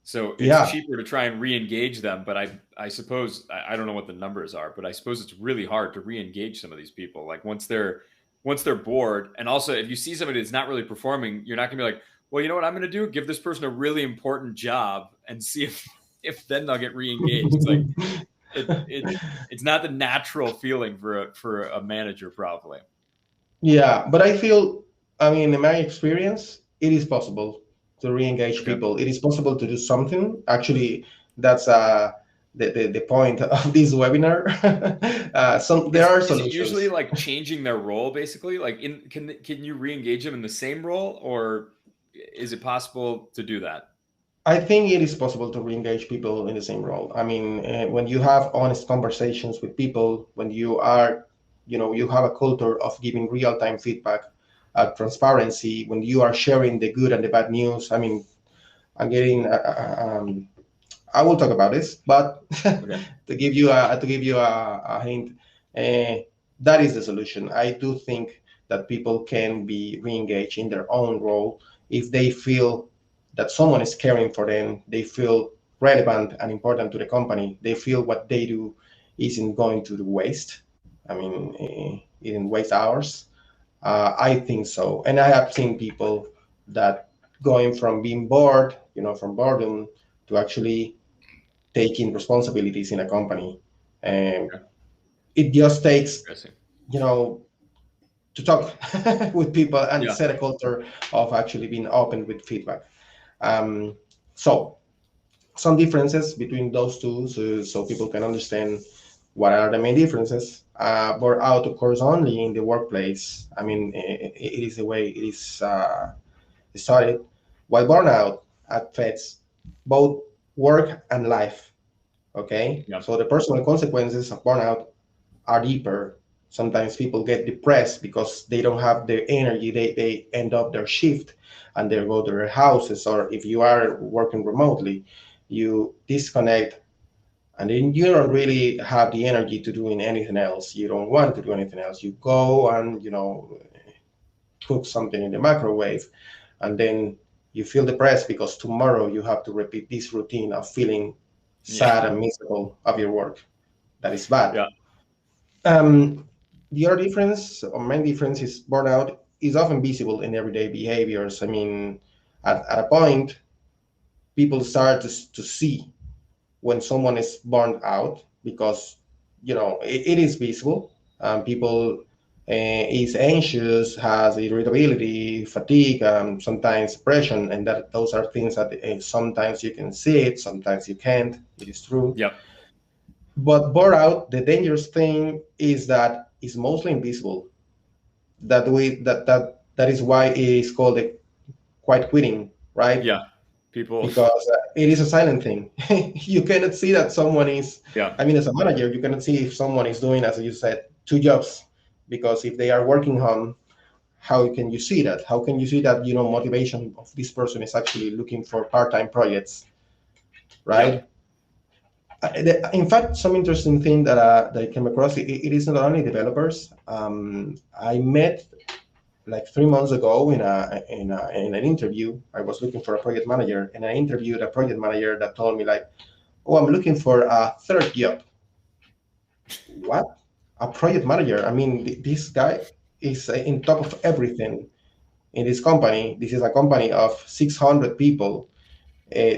B: So it's
A: Yeah,
B: cheaper to try and re-engage them. But I suppose I don't know what the numbers are, but I suppose it's really hard to re-engage some of these people. Like once they're bored, and also if you see somebody that's not really performing, you're not gonna be like, well, you know what I'm gonna do? Give this person a really important job and see if then they'll get re-engaged. It's like it's not the natural feeling for a manager, probably.
A: yeah, but I feel, in my experience, it is possible to re-engage
B: Okay.
A: people. It is possible to do something. Actually, that's the point of this webinar. There are
B: Is it usually
A: solutions.
B: like changing their role, basically? Like can you re-engage them in the same role, or is it possible to do that?
A: I think it is possible to re-engage people in the same role. When you have honest conversations with people, when you are, you have a culture of giving real-time feedback, transparency, when you are sharing the good and the bad news. I'm getting. I will talk about this, but
B: Okay.
A: to give you a hint, that is the solution. I do think that people can be re-engaged in their own role if they feel that someone is caring for them. They feel relevant and important to the company. They feel what they do isn't going to the waste. It didn't waste hours. I think so, and I have seen people that going from being bored, from boredom, to actually taking responsibilities in a company. And
B: Okay.
A: it just takes,
B: Interesting.
A: you know, to talk with people and
B: Yeah.
A: set a culture of actually being open with feedback. Um, so some differences between those two, so people can understand what are the main differences. Burnout occurs only in the workplace. It is the way it is started. While burnout affects both work and life. Okay,
B: Yeah.
A: so the personal consequences of burnout are deeper. Sometimes people get depressed because they don't have the energy. They end up their shift and they go to their houses, or if you are working remotely, you disconnect and then you don't really have the energy to doing anything else. You don't want to do anything else. You go and cook something in the microwave, and then you feel depressed because tomorrow you have to repeat this routine of feeling
B: Yeah.
A: sad and miserable of your work. That is bad.
B: Yeah.
A: The other difference, or main difference, is burnout is often visible in everyday behaviors. At a point, people start to see when someone is burned out because it is visible. People is anxious, has irritability, fatigue, sometimes depression, and that those are things that sometimes you can see it, sometimes you can't. It is true.
B: Yep.
A: But burnout, the dangerous thing is that it's mostly invisible. That is why it is called a quiet quitting, right?
B: Yeah. People.
A: Because it is a silent thing. You cannot see that someone is.
B: Yeah.
A: As a manager, you cannot see if someone is doing, as you said, two jobs. Because if they are working on, how can you see that? How can you see that motivation of this person is actually looking for part-time projects,
B: Yeah.
A: right? In fact, some interesting thing that I came across, it is not only developers. I met like 3 months ago in an interview. I was looking for a project manager, and I interviewed a project manager that told me like, "Oh, I'm looking for a third job." What? A project manager? This guy is in top of everything in this company. This is a company of 600 people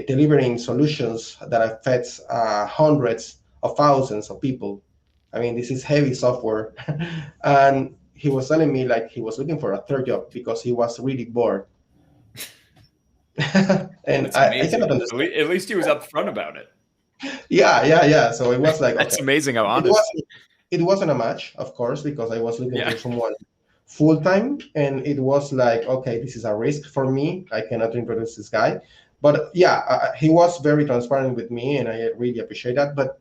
A: delivering solutions that affects hundreds of thousands of people. This is heavy software. And he was telling me like he was looking for a third job because he was really bored. And
B: That's
A: I cannot
B: amazing.
A: understand.
B: At least he was upfront about it.
A: Yeah. So it was like,
B: That's
A: okay.
B: amazing how
A: It
B: honest.
A: wasn't. It wasn't a match, of course, because I was looking
B: Yeah.
A: for someone full time, and it was like, okay, this is a risk for me. I cannot introduce this guy, but yeah, he was very transparent with me, and I really appreciate that. But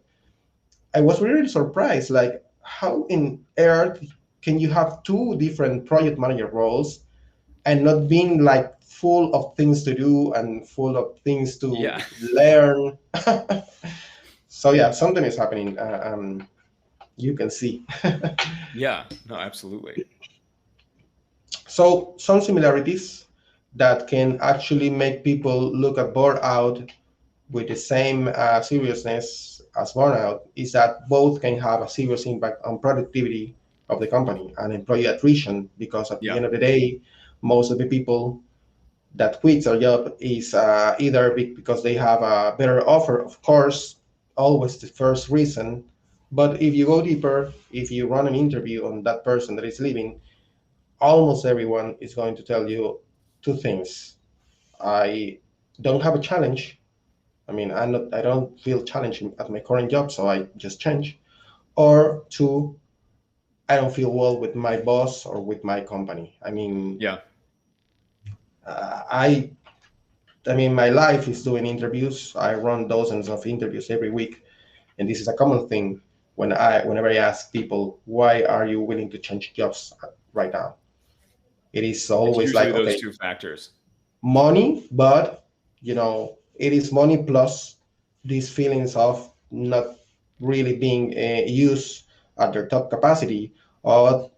A: I was really surprised, like how in earth can you have two different project manager roles and not being like full of things to do and full of things to
B: Yeah.
A: learn. So yeah, something is happening. You can see.
B: Yeah. No, absolutely.
A: So some similarities that can actually make people look at burnout with the same seriousness as burnout is that both can have a serious impact on productivity of the company and employee attrition, because at the
B: Yeah.
A: end of the day, most of the people that quits their job is either because they have a better offer, of course, always the first reason. But if you go deeper, if you run an interview on that person that is leaving, almost everyone is going to tell you two things. I don't have a challenge. I mean, I don't feel challenged at my current job, so I just change. Or two, I don't feel well with my boss or with my company. I mean,
B: Yeah.
A: uh, I I mean, my life is doing interviews. I run dozens of interviews every week, and this is a common thing whenever I ask people, why are you willing to change jobs right now? It is
B: It's
A: always
B: usually
A: like,
B: those
A: okay,
B: two factors.
A: money, but it is money plus these feelings of not really being used at their top capacity, or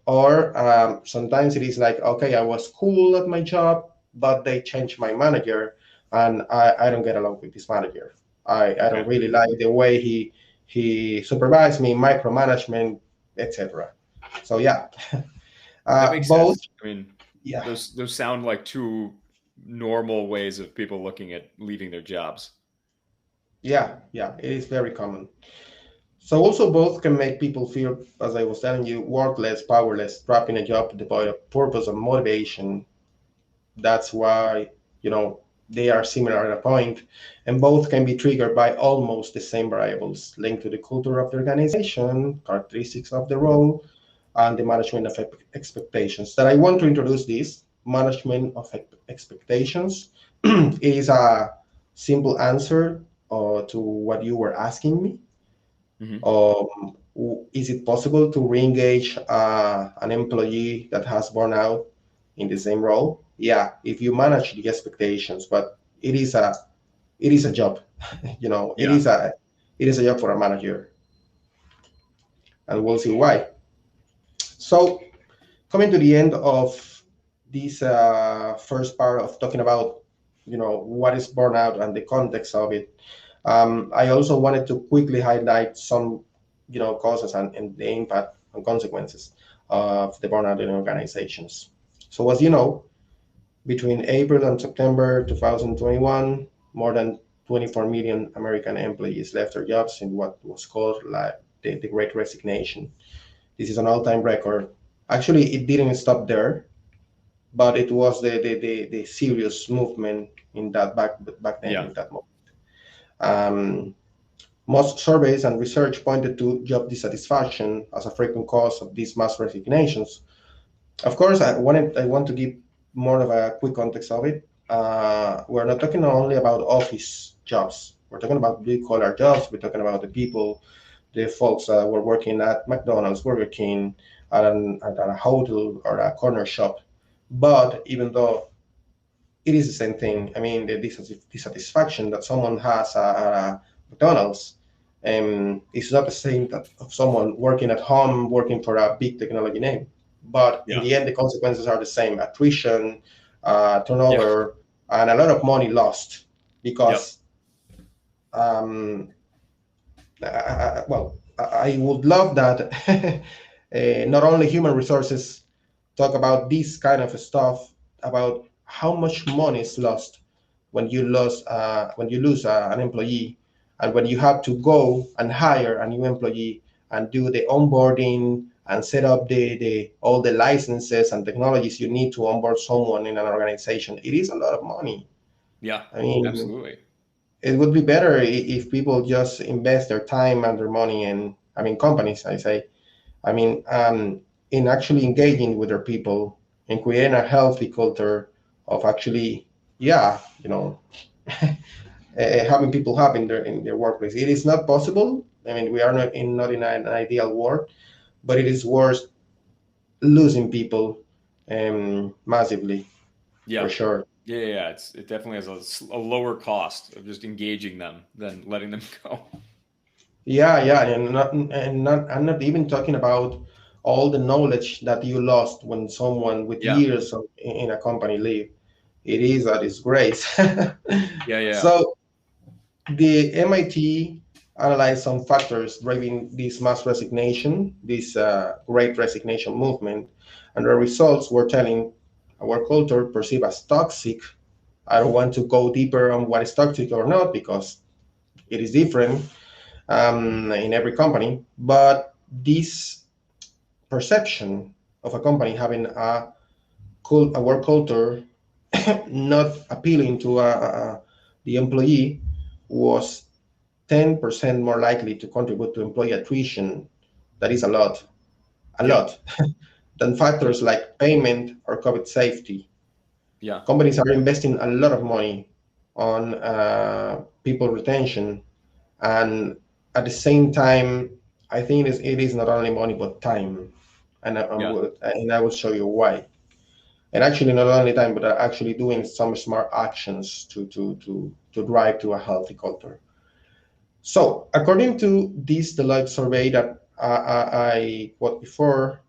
A: sometimes it is like, okay, I was cool at my job, but they changed my manager, and I don't get along with this manager. I
B: Okay.
A: don't really like the way he supervised me, micromanagement, etc. So yeah,
B: That makes
A: both.
B: sense. I mean,
A: Yeah,
B: those sound like two normal ways of people looking at leaving their jobs.
A: yeah, it is very common. So also both can make people feel, as I was telling you, worthless, powerless, trapped in a job devoid of purpose and motivation. That's why, they are similar at a point, and both can be triggered by almost the same variables linked to the culture of the organization, characteristics of the role, and the management of expectations. That I want to introduce this management of expectations. It is a simple answer to what you were asking me.
B: Hmm.
A: Is it possible to re-engage an employee that has burned out in the same role? Yeah, if you manage the expectations, but it is a job. It
B: Yeah.
A: is a job for a manager, and we'll see why. So, coming to the end of this first part of talking about, what is burnout and the context of it, I also wanted to quickly highlight some, causes and the impact and consequences of the burnout in organizations. So, as you know, between April and September 2021, more than 24 million American employees left their jobs in what was called like the Great Resignation. This is an all-time record. Actually, it didn't stop there, but it was the serious movement in that back then
B: Yeah.
A: in that moment. Um, Most surveys and research pointed to job dissatisfaction as a frequent cause of these mass resignations. Of course, I want to give more of a quick context of it. We're not talking only about office jobs. We're talking about blue collar jobs. We're talking about the folks that were working at McDonald's, Burger King, at a hotel or a corner shop. But even though it is the same thing, I mean, the dissatisfaction that someone has at McDonald's is not the same that of someone working at home, working for a big technology name. But in
B: Yeah.
A: the end, the consequences are the same: attrition,
B: Yeah.
A: turnover, and a lot of money lost
B: Yep.
A: because um, well, I would love that not only human resources talk about this kind of stuff, about how much money is lost when you lose an employee, and when you have to go and hire a new employee and do the onboarding and set up the all the licenses and technologies you need to onboard someone in an organization. It is a lot of money.
B: Yeah.
A: I mean,
B: Absolutely.
A: it would be better if people just invest their time and their money in, I mean, companies, I say, I mean, in actually engaging with their people and creating a healthy culture of actually, yeah, having people happy in their workplace. It is not possible. I mean, we are not in an ideal world, but it is worth losing people massively, for
B: Yeah.
A: sure.
B: Yeah. It definitely has a lower cost of just engaging them than letting them go.
A: Yeah, and I'm not even talking about all the knowledge that you lost when someone with
B: Yeah.
A: years in a company leave. It is a disgrace.
B: Yeah.
A: So the MIT analyzed some factors driving this mass resignation, this great resignation movement, and the results were telling our culture perceived as toxic. I don't want to go deeper on what is toxic or not because it is different in every company. But this perception of a company having a work culture not appealing to the employee was 10% more likely to contribute to employee attrition. That is a
B: Yeah.
A: lot, than factors like payment or COVID safety.
B: Yeah.
A: Companies are investing a lot of money on people retention, and at the same time, I think it is not only money but time,
B: Yeah.
A: and I will show you why. And actually, not only time, but actually doing some smart actions to drive to a healthy culture. So, according to this Deloitte survey that I quote before,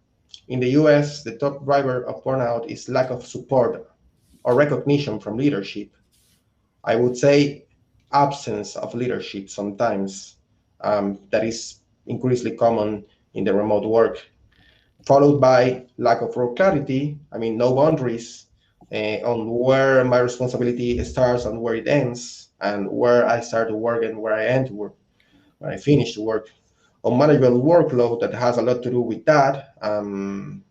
A: in the US, the top driver of burnout is lack of support or recognition from leadership. I would say absence of leadership sometimes. That is increasingly common in the remote work, followed by lack of role clarity. I mean, no boundaries on where my responsibility starts and where it ends, and where I start to work and where I end to work, where I finish to work. Unmanageable workload that has a lot to do with that. I'm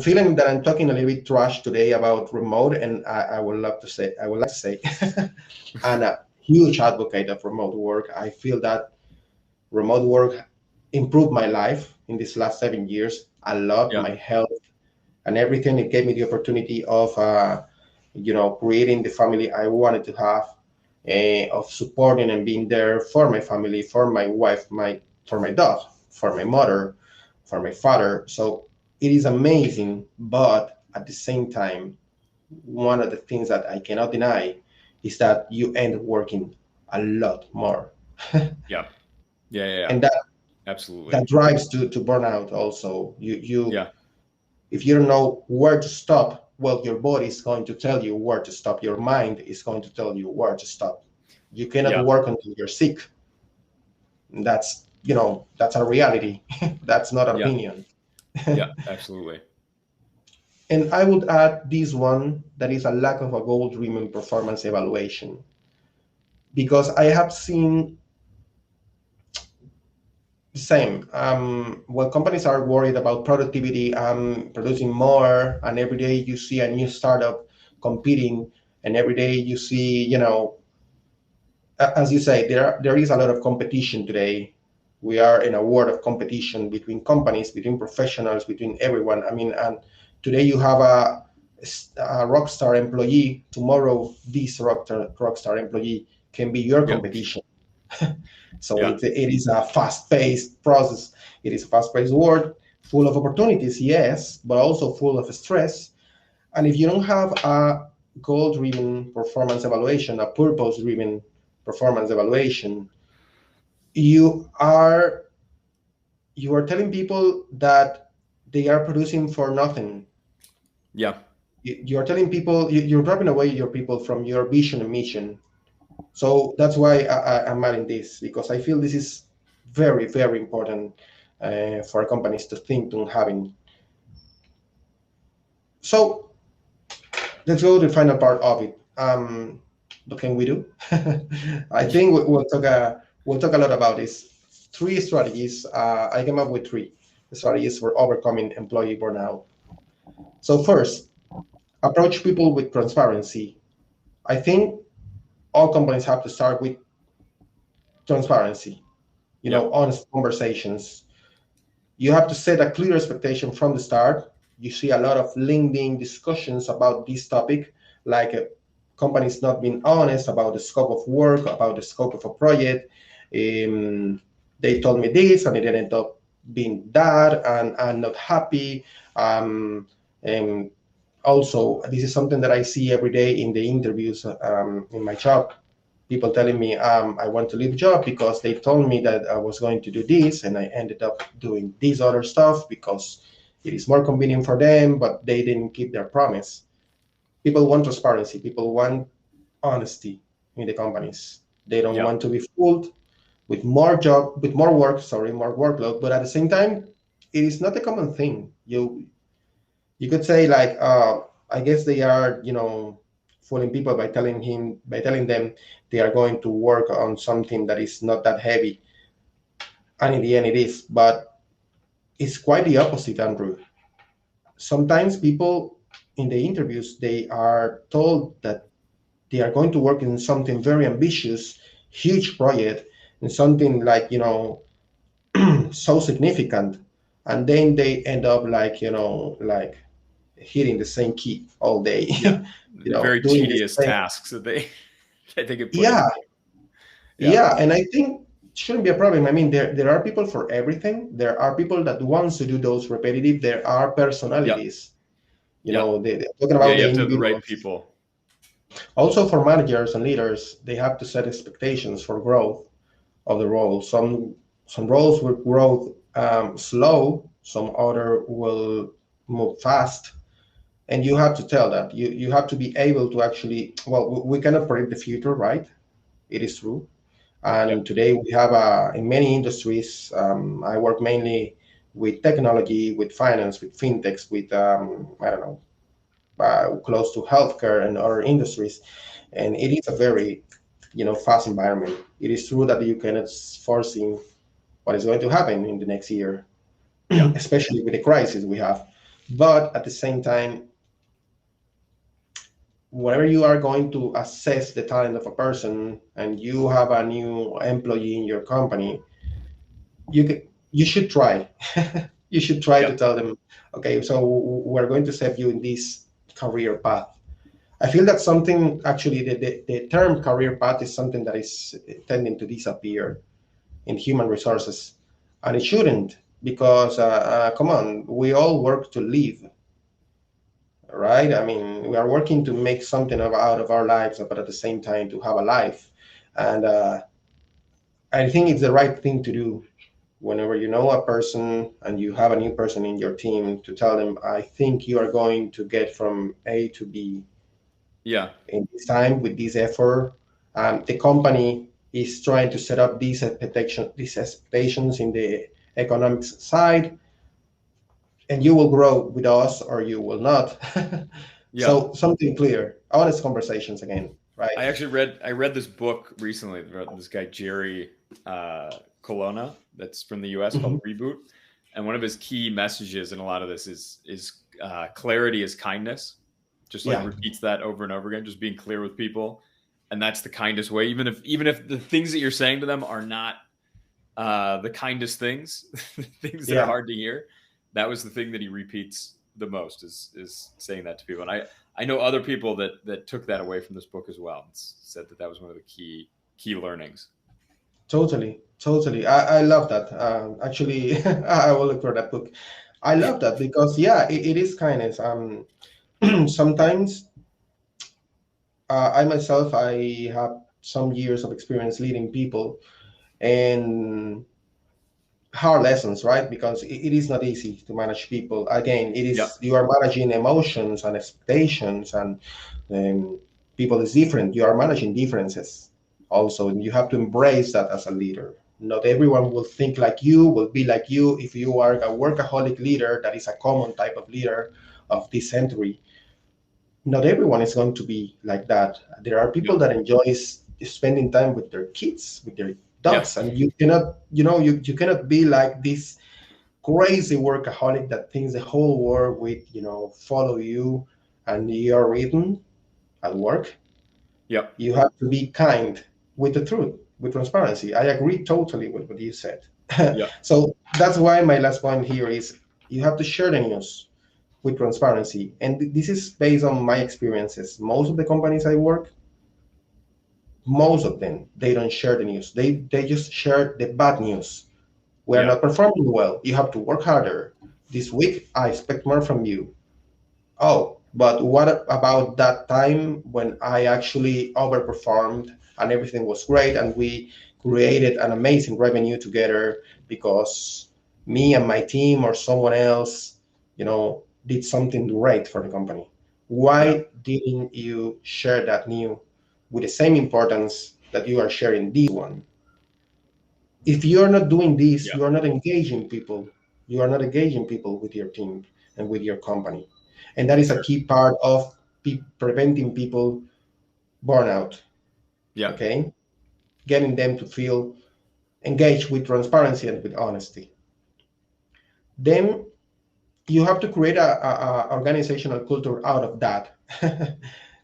A: feeling that I'm talking a little bit trash today about remote, and I would like to say, I'm a huge advocate of remote work. I feel that remote work improved my life in these last 7 years a lot,
B: Yeah.
A: my health and everything. It gave me the opportunity of, creating the family I wanted to have, of supporting and being there for my family, for my wife, for my dog, for my mother, for my father. So it is amazing, but at the same time, one of the things that I cannot deny is that you end up working a lot more,
B: Yeah. Yeah.
A: and that
B: Absolutely.
A: that drives to burnout. Also, you
B: Yeah.
A: if you don't know where to stop, well, your body is going to tell you where to stop. Your mind is going to tell you where to stop. You cannot
B: Yeah.
A: work until you're sick. That's a reality. That's not an
B: Yeah.
A: opinion.
B: Yeah. Absolutely.
A: And I would add this one, that is a lack of a goal-driven performance evaluation, because I have seen the same. When companies are worried about productivity, producing more, and every day you see a new startup competing, and every day you see, as you say, there is a lot of competition today. We are in a world of competition between companies, between professionals, between everyone. I mean, and today you have a rock star employee. Tomorrow, this rock star employee can be your
B: Yeah.
A: competition. So
B: Yeah.
A: it is a fast-paced process. It is a fast-paced world, full of opportunities, yes, but also full of stress. And if you don't have a goal-driven performance evaluation, a purpose-driven performance evaluation, you are you are telling people that they are producing for nothing.
B: Yeah.
A: You are telling people, you're dropping away your people from your vision and mission. So that's why I'm adding this, because I feel this is very, very important for companies to think to having. So let's go to the final part of it. What can we do? I think we'll talk a lot about this. Three strategies. I came up with three strategies for overcoming employee burnout. So first, approach people with transparency. I think all companies have to start with transparency.
B: Yeah.
A: Honest conversations. You have to set a clear expectation from the start. You see a lot of LinkedIn discussions about this topic, like companies not being honest about the scope of work, about the scope of a project. They told me this, and it ended up being that, and I'm not happy. And also, this is something that I see every day in the interviews in my job. People telling me I want to leave job because they told me that I was going to do this, and I ended up doing this other stuff because it is more convenient for them, but they didn't keep their promise. People want transparency. People want honesty in the companies. They don't
B: Yep.
A: want to be fooled with more work, more workload. But at the same time, it is not a common thing. You could say like, I guess they are, fooling people by telling them they are going to work on something that is not that heavy, and in the end it is. But it's quite the opposite, Andrew. Sometimes people in the interviews they are told that they are going to work in something very ambitious, huge project, and something like so significant, and then they end up like like hitting the same key all day,
B: Yeah. Very
A: doing the
B: tedious
A: same.
B: tasks that they get put
A: Yeah,
B: into. Yeah.
A: yeah, and I think it shouldn't be a problem. I mean, there are people for everything. There are people that wants to do those repetitive. There are
B: Yep.
A: personalities.
B: Yep.
A: They're talking
B: Yeah.
A: about
B: You
A: the
B: have to have the right
A: individuals.
B: people.
A: Also, for managers and leaders, they have to set expectations for growth of the role. Some roles will grow slow. Some other will move fast, and you have to tell that. You have to be able to actually. Well, we cannot predict the future, right? It is true.
B: Yep.
A: And today we have in many industries. I work mainly with technology, with finance, with fintechs, with I don't know, close to healthcare and other industries, and it is a very fast environment. It is true that you cannot foresee what is going to happen in the next year,
B: Yeah.
A: especially with the crisis we have. But at the same time, whenever you are going to assess the talent of a person and you have a new employee in your company, you should try. You should try to
B: Yep.
A: tell them, okay, so we're going to set you in this career path. I feel that something actually the term career path is something that is tending to disappear in human resources, and it shouldn't, because come on, we all work to live, right? I mean, we are working to make something out of our lives, but at the same time to have a life, and I think it's the right thing to do whenever you know a person and you have a new person in your team, to tell them, I think you are going to get from A to B
B: Yeah.
A: in this time with this effort. The company is trying to set up these expectations in the economics side, and you will grow with us or you will not.
B: Yeah.
A: So something clear, honest conversations again, right?
B: I read this book recently. This guy Jerry Colonna, that's from the U.S., called
A: Mhm.
B: Reboot, and one of his key messages in a lot of this is clarity is kindness. Just like
A: Yeah,
B: repeats that over and over again, just being clear with people, and that's the kindest way. Even if the things that you're saying to them are not the kindest things, things that are
A: yeah.
B: hard to hear, that was the thing that he repeats the most, is saying that to people. And I know other people that took that away from this book as well, and said that was one of the key learnings.
A: Totally, totally. I love that. Actually, I will look for that book. I love that because yeah, it is kindness. Sometimes I myself, I have some years of experience leading people, and hard lessons, right? Because it is not easy to manage people. Again, it
B: Yep.
A: is, you are managing emotions and expectations, and um, people is different. You are managing differences also, and you have to embrace that as a leader. Not everyone will think like you, will be like you. If you are a workaholic leader, that is a common type of leader of this century. Not everyone is going to be like that. There are people
B: Yep.
A: that enjoys spending time with their kids, with their
B: Yeah.
A: dogs, and you cannot, you cannot be like this crazy workaholic that thinks the whole world with, follow you and your rhythm at work.
B: Yep.
A: You have to be kind with the truth, with transparency. I agree totally with what you said.
B: Yeah.
A: So that's why my last point here is you have to share the news with transparency. And this is based on my experiences. Most of the companies I work, most of them, they don't share the news. They just share the bad news. We're
B: Yeah.
A: not performing well. You have to work harder. This week, I expect more from you. Oh, but what about that time when I actually overperformed and everything was great and we created an amazing revenue together because me and my team or someone else, did something great for the company.
B: Yeah.
A: Why didn't you share that new with the same importance that you are sharing this one? If you're not doing this,
B: Yeah.
A: you are not engaging people. You are not engaging people with your team and with your company. And that is a
B: Sure.
A: key part of preventing people burnout,
B: Yeah.
A: okay? Getting them to feel engaged with transparency and with honesty. Then you have to create a organizational culture out of that.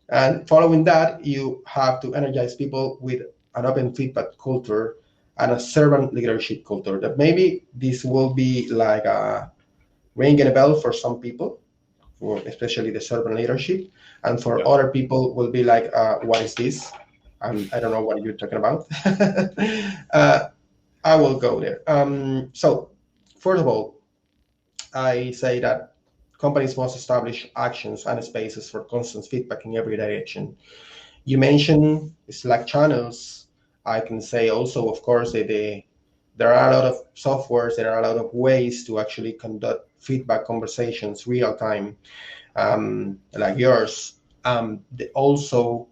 A: And following that, you have to energize people with an open feedback culture and a servant leadership culture. That maybe this will be like a ringing a bell for some people, for especially the servant leadership, and for
B: Yeah.
A: other people will be like, "What is this? I don't know what you're talking about." uh, I will go there. So, first of all, I say that companies must establish actions and spaces for constant feedback in every direction. You mentioned Slack channels. I can say also, of course, that there are a lot of softwares, there are a lot of ways to actually conduct feedback conversations real time, like yours. Also,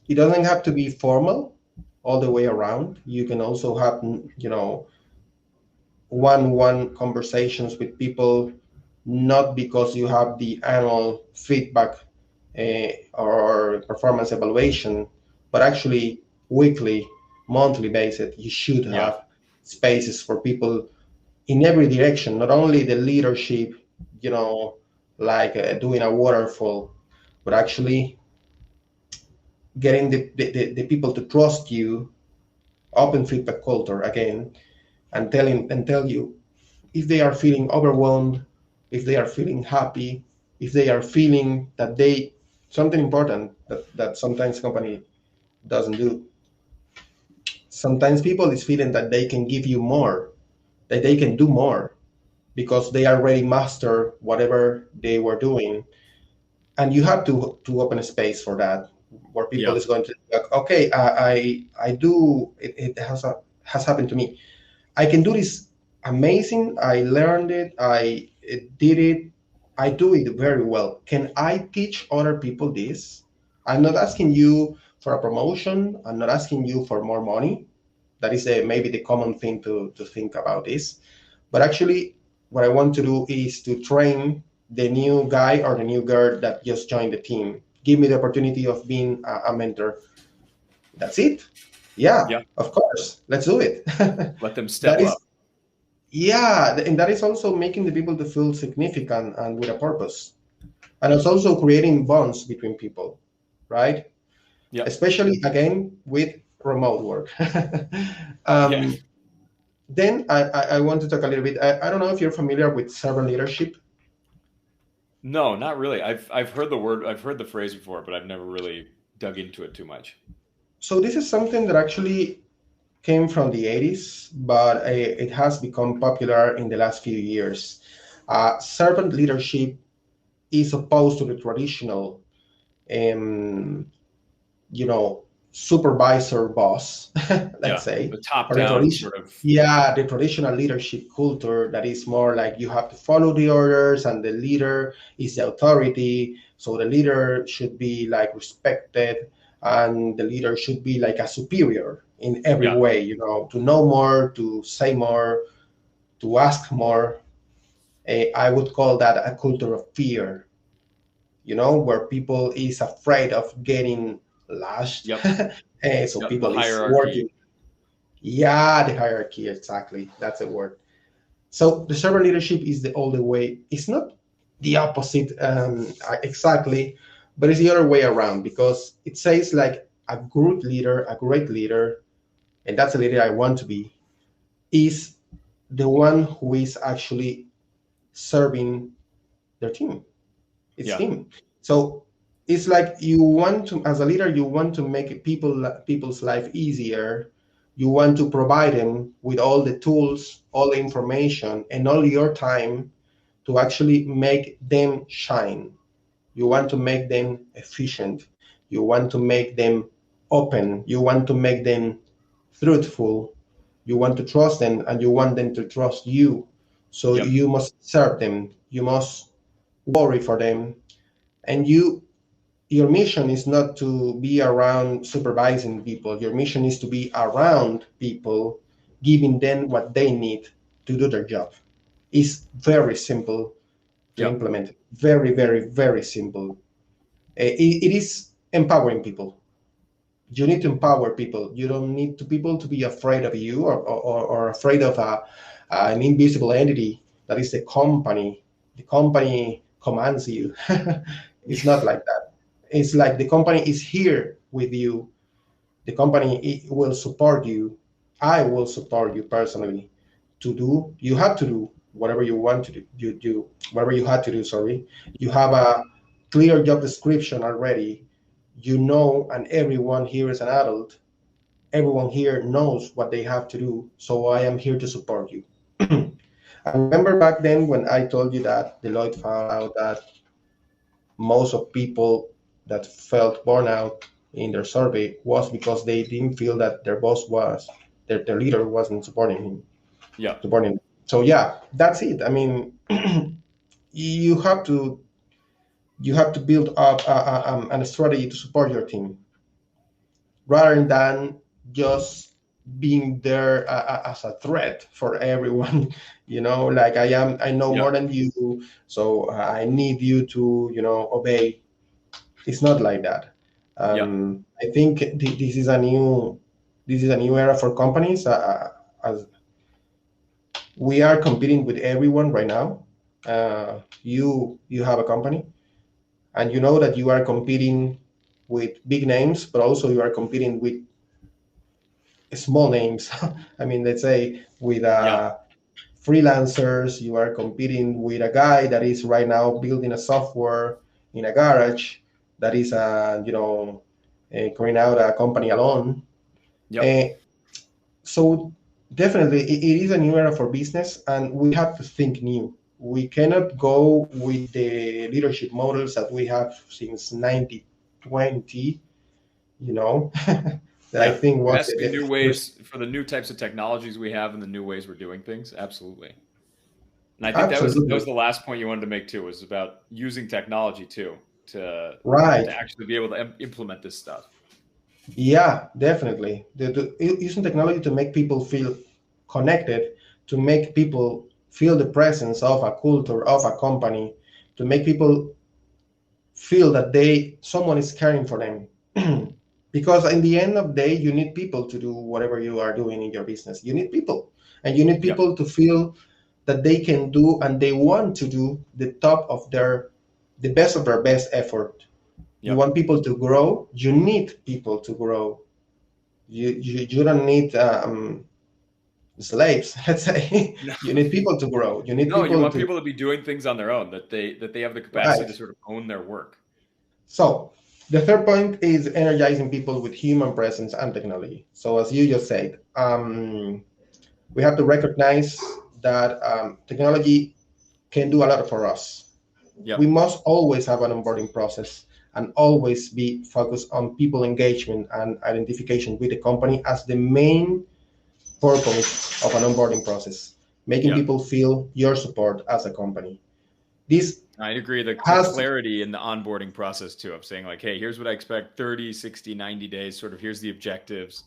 A: it doesn't have to be formal all the way around. You can also have, one-on-one conversations with people, not because you have the annual feedback or performance evaluation, but actually weekly, monthly basis. You should
B: Yeah.
A: have spaces for people in every direction, not only the leadership, like doing a waterfall, but actually getting the people to trust you, open feedback culture again, and tell you if they are feeling overwhelmed, if they are feeling happy, if they are feeling that something important that sometimes company doesn't do. Sometimes people is feeling that they can give you more, that they can do more because they already master whatever they were doing. And you have to open a space for that, where people
B: Yeah.
A: is going to like, okay, I do it has happened to me. I can do this amazing. I learned it. I did it. I do it very well. Can I teach other people this? I'm not asking you for a promotion. I'm not asking you for more money. That is maybe the common thing to think about this. But actually, what I want to do is to train the new guy or the new girl that just joined the team. Give me the opportunity of being a mentor. That's it. Yeah,
B: Yeah.
A: of course. Let's do it.
B: Let them
A: That
B: step
A: is
B: up.
A: Yeah, and that is also making the people to feel significant and with a purpose. And it's also creating bonds between people, right?
B: Yeah.
A: Especially again with remote work.
B: Yeah.
A: um, then I want to talk a little bit. I don't know if you're familiar with servant leadership.
B: No, not really. I've heard the word, I've heard the phrase before, but I've never really dug into it too much.
A: So this is something that actually came from the 80s, but it has become popular in the last few years. Servant leadership is opposed to the traditional um, you know, supervisor boss, let's
B: Yeah.
A: say,
B: The top
A: or the
B: down
A: tradition.
B: sort of.
A: Yeah, the traditional leadership culture that is more like you have to follow the orders and the leader is the authority. So the leader should be like respected and the leader should be like a superior in every
B: Yeah.
A: way, to know more, to say more, to ask more. I would call that a culture of fear, where people is afraid of getting lashed.
B: Yep.
A: So
B: Yep. The
A: people is
B: hierarchy.
A: working. Yeah, the hierarchy, exactly. That's a word. So the servant leadership is the only way. It's not the opposite exactly, but it's the other way around because it says like a good leader, a great leader, and that's a leader I want to be. is the one who is actually serving their team. It's
B: Yeah.
A: him. So it's like you want to, as a leader, you want to make people's life easier. You want to provide them with all the tools, all the information, and all your time to actually make them shine. You want to make them efficient. You want to make them open. You want to make them truthful. You want to trust them, and you want them to trust you. So
B: Yep.
A: you must serve them. You must worry for them. And your mission is not to be around supervising people. Your mission is to be around people, giving them what they need to do their job. It's very simple to
B: Yep.
A: implement. Very, very, very simple. It is empowering people. You need to empower people. You don't need to people to be afraid of you, or afraid of an invisible entity that is the company. The company commands you. It's not like that. It's like the company is here with you. The company will support you. I will support you personally. You have to do whatever you want to do. You whatever you had to do. Sorry, you have a clear job description already. You know, and everyone here is an adult. Everyone here knows what they have to do. So I am here to support you. I remember back then when I told you that Deloitte found out that most of people that felt burnout in their survey was because they didn't feel that their boss was their leader wasn't
B: Yeah.
A: supporting them. So yeah, that's it. I mean, you have to build up a strategy to support your team rather than just being there as a threat for everyone. Like I know more
B: Yep.
A: than you, so I need you to obey. It's not like that.
B: Yep.
A: I think this is a new era for companies, as we are competing with everyone right now. You have a company, and you know that you are competing with big names, but also you are competing with small names. I mean, let's say with
B: Yeah.
A: freelancers. You are competing with a guy that is right now building a software in a garage, that is carrying out a company alone.
B: Yep.
A: Uh, so definitely it is a new era for business, and we have to think new. We cannot go with the leadership models that we have since 1920, that I
B: Yeah.
A: think
B: There
A: was
B: has to be
A: the
B: new
A: first.
B: ways for the new types of technologies we have and the new ways we're doing things. Absolutely. And I think that was
A: Absolutely.
B: the last point you wanted to make too, was about using technology too to
A: Right.
B: actually be able to implement this stuff.
A: Yeah, definitely. Using technology to make people feel connected, to make people feel the presence of a culture, of a company, to make people feel that someone is caring for them. Because in the end of the day, you need people to do whatever you are doing in your business. You need people, and you need
B: Yep.
A: people to feel that they can do and they want to do the best of their best effort. You
B: Yep.
A: want people to grow. You need people to grow. You don't need slaves. Let's say
B: No.
A: you need people to grow. You need
B: No, you
A: people
B: want
A: to
B: people to be doing things on their own, that they have the capacity to
A: right.
B: sort of own their work.
A: So the third point is energizing people with human presence and technology. So as you just said, we have to recognize that technology can do a lot for us. We
B: Yep.
A: must always have an onboarding process and always be focused on people engagement and identification with the company as the main purpose of an onboarding process, making
B: Yep.
A: people feel your support as a company. This
B: I agree. The
A: has
B: clarity in the onboarding process too, of saying like, hey, here's what I expect, 30, 60, 90 days, sort of here's the objectives.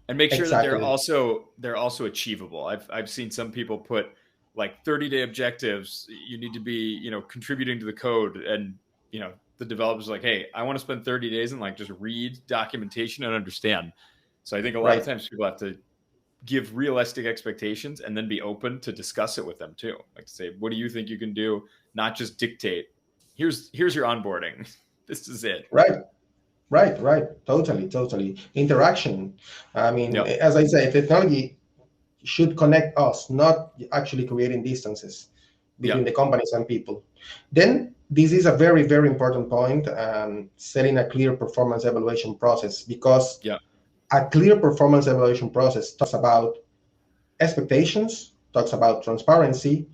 B: And make sure that
A: exactly
B: they're also achievable. I've seen some people put like 30-day objectives. You need to be, contributing to the code, and the developers are like, hey, I want to spend 30 days and like just read documentation and understand. So I think a lot of
A: right,
B: times people have to give realistic expectations and then be open to discuss it with them too. Like to say, what do you think you can do? Not just dictate. Here's your onboarding. This is it.
A: right, right. Totally. Interaction. I mean,
B: Yep.
A: as I say, technology. should connect us, not actually creating distances between the companies and people. Then this is a very, very important point, setting a clear performance evaluation process, because a clear performance evaluation process talks about expectations, talks about transparency,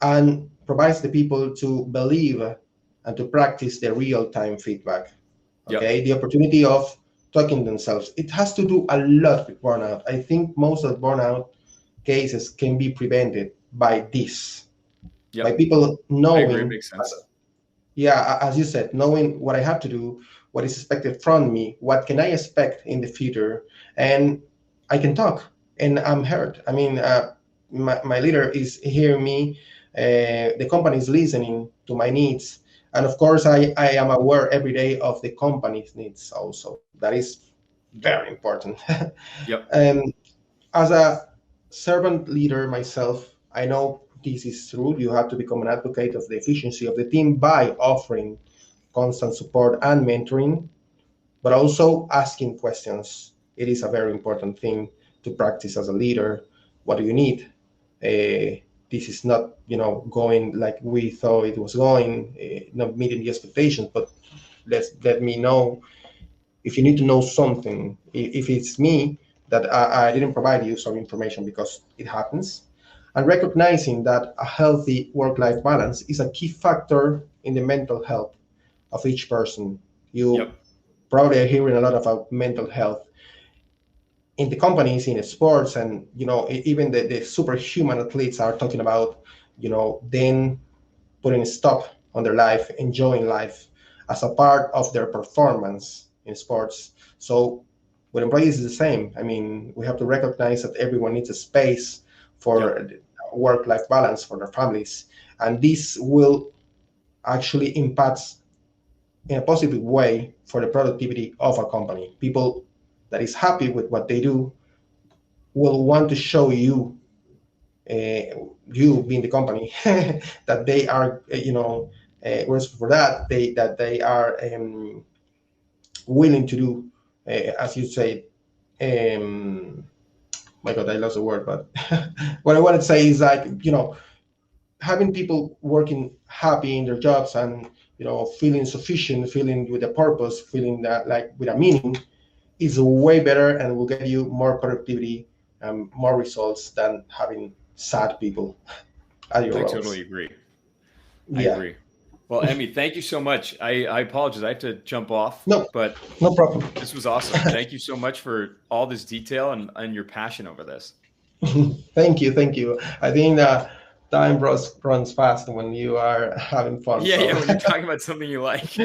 A: and provides the people to believe and to practice the real-time feedback. Okay, the opportunity of talking themselves. It has to do a lot with burnout. I think most of the burnout cases can be prevented by this, by people knowing.
B: I agree, it makes sense.
A: As you said, knowing what I have to do, what is expected from me, what can I expect in the future, and I can talk, and I'm heard. I mean, my leader is hearing me, the company is listening to my needs, and of course, I am aware every day of the company's needs also. That is very important. As a servant leader myself, I know this is true. You have to become an advocate of the efficiency of the team by offering constant support and mentoring, but also asking questions. It is a very important thing to practice as a leader. What do you need? This is not, going like we thought it was going, not meeting the expectations, but let me know if you need to know something. If it's me that I didn't provide you some information, because it happens. And recognizing that a healthy work-life balance is a key factor in the mental health of each person. You probably are hearing a lot about mental health in the companies, in sports, and even the superhuman athletes are talking about, then putting a stop on their life, enjoying life as a part of their performance in sports. So with employees, it's the same. I mean, we have to recognize that everyone needs a space for work-life balance for their families, and this will actually impact in a positive way for the productivity of a company. People that is happy with what they do will want to show you, you being the company, that they are, for that, they are willing to do, as you say. My God, I lost the word, but what I want to say is, like, having people working happy in their jobs and feeling sufficient, feeling with a purpose, feeling that like with a meaning, is way better and will get you more productivity and more results than having sad people at your roles.
B: I totally agree. I agree. Well, Emmy, thank you so much. I apologize. I have to jump off.
A: But no problem.
B: This was awesome. Thank you so much for all this detail and your passion over this.
A: Thank you. I think that time runs fast when you are having fun.
B: Yeah, when you're talking about something you like.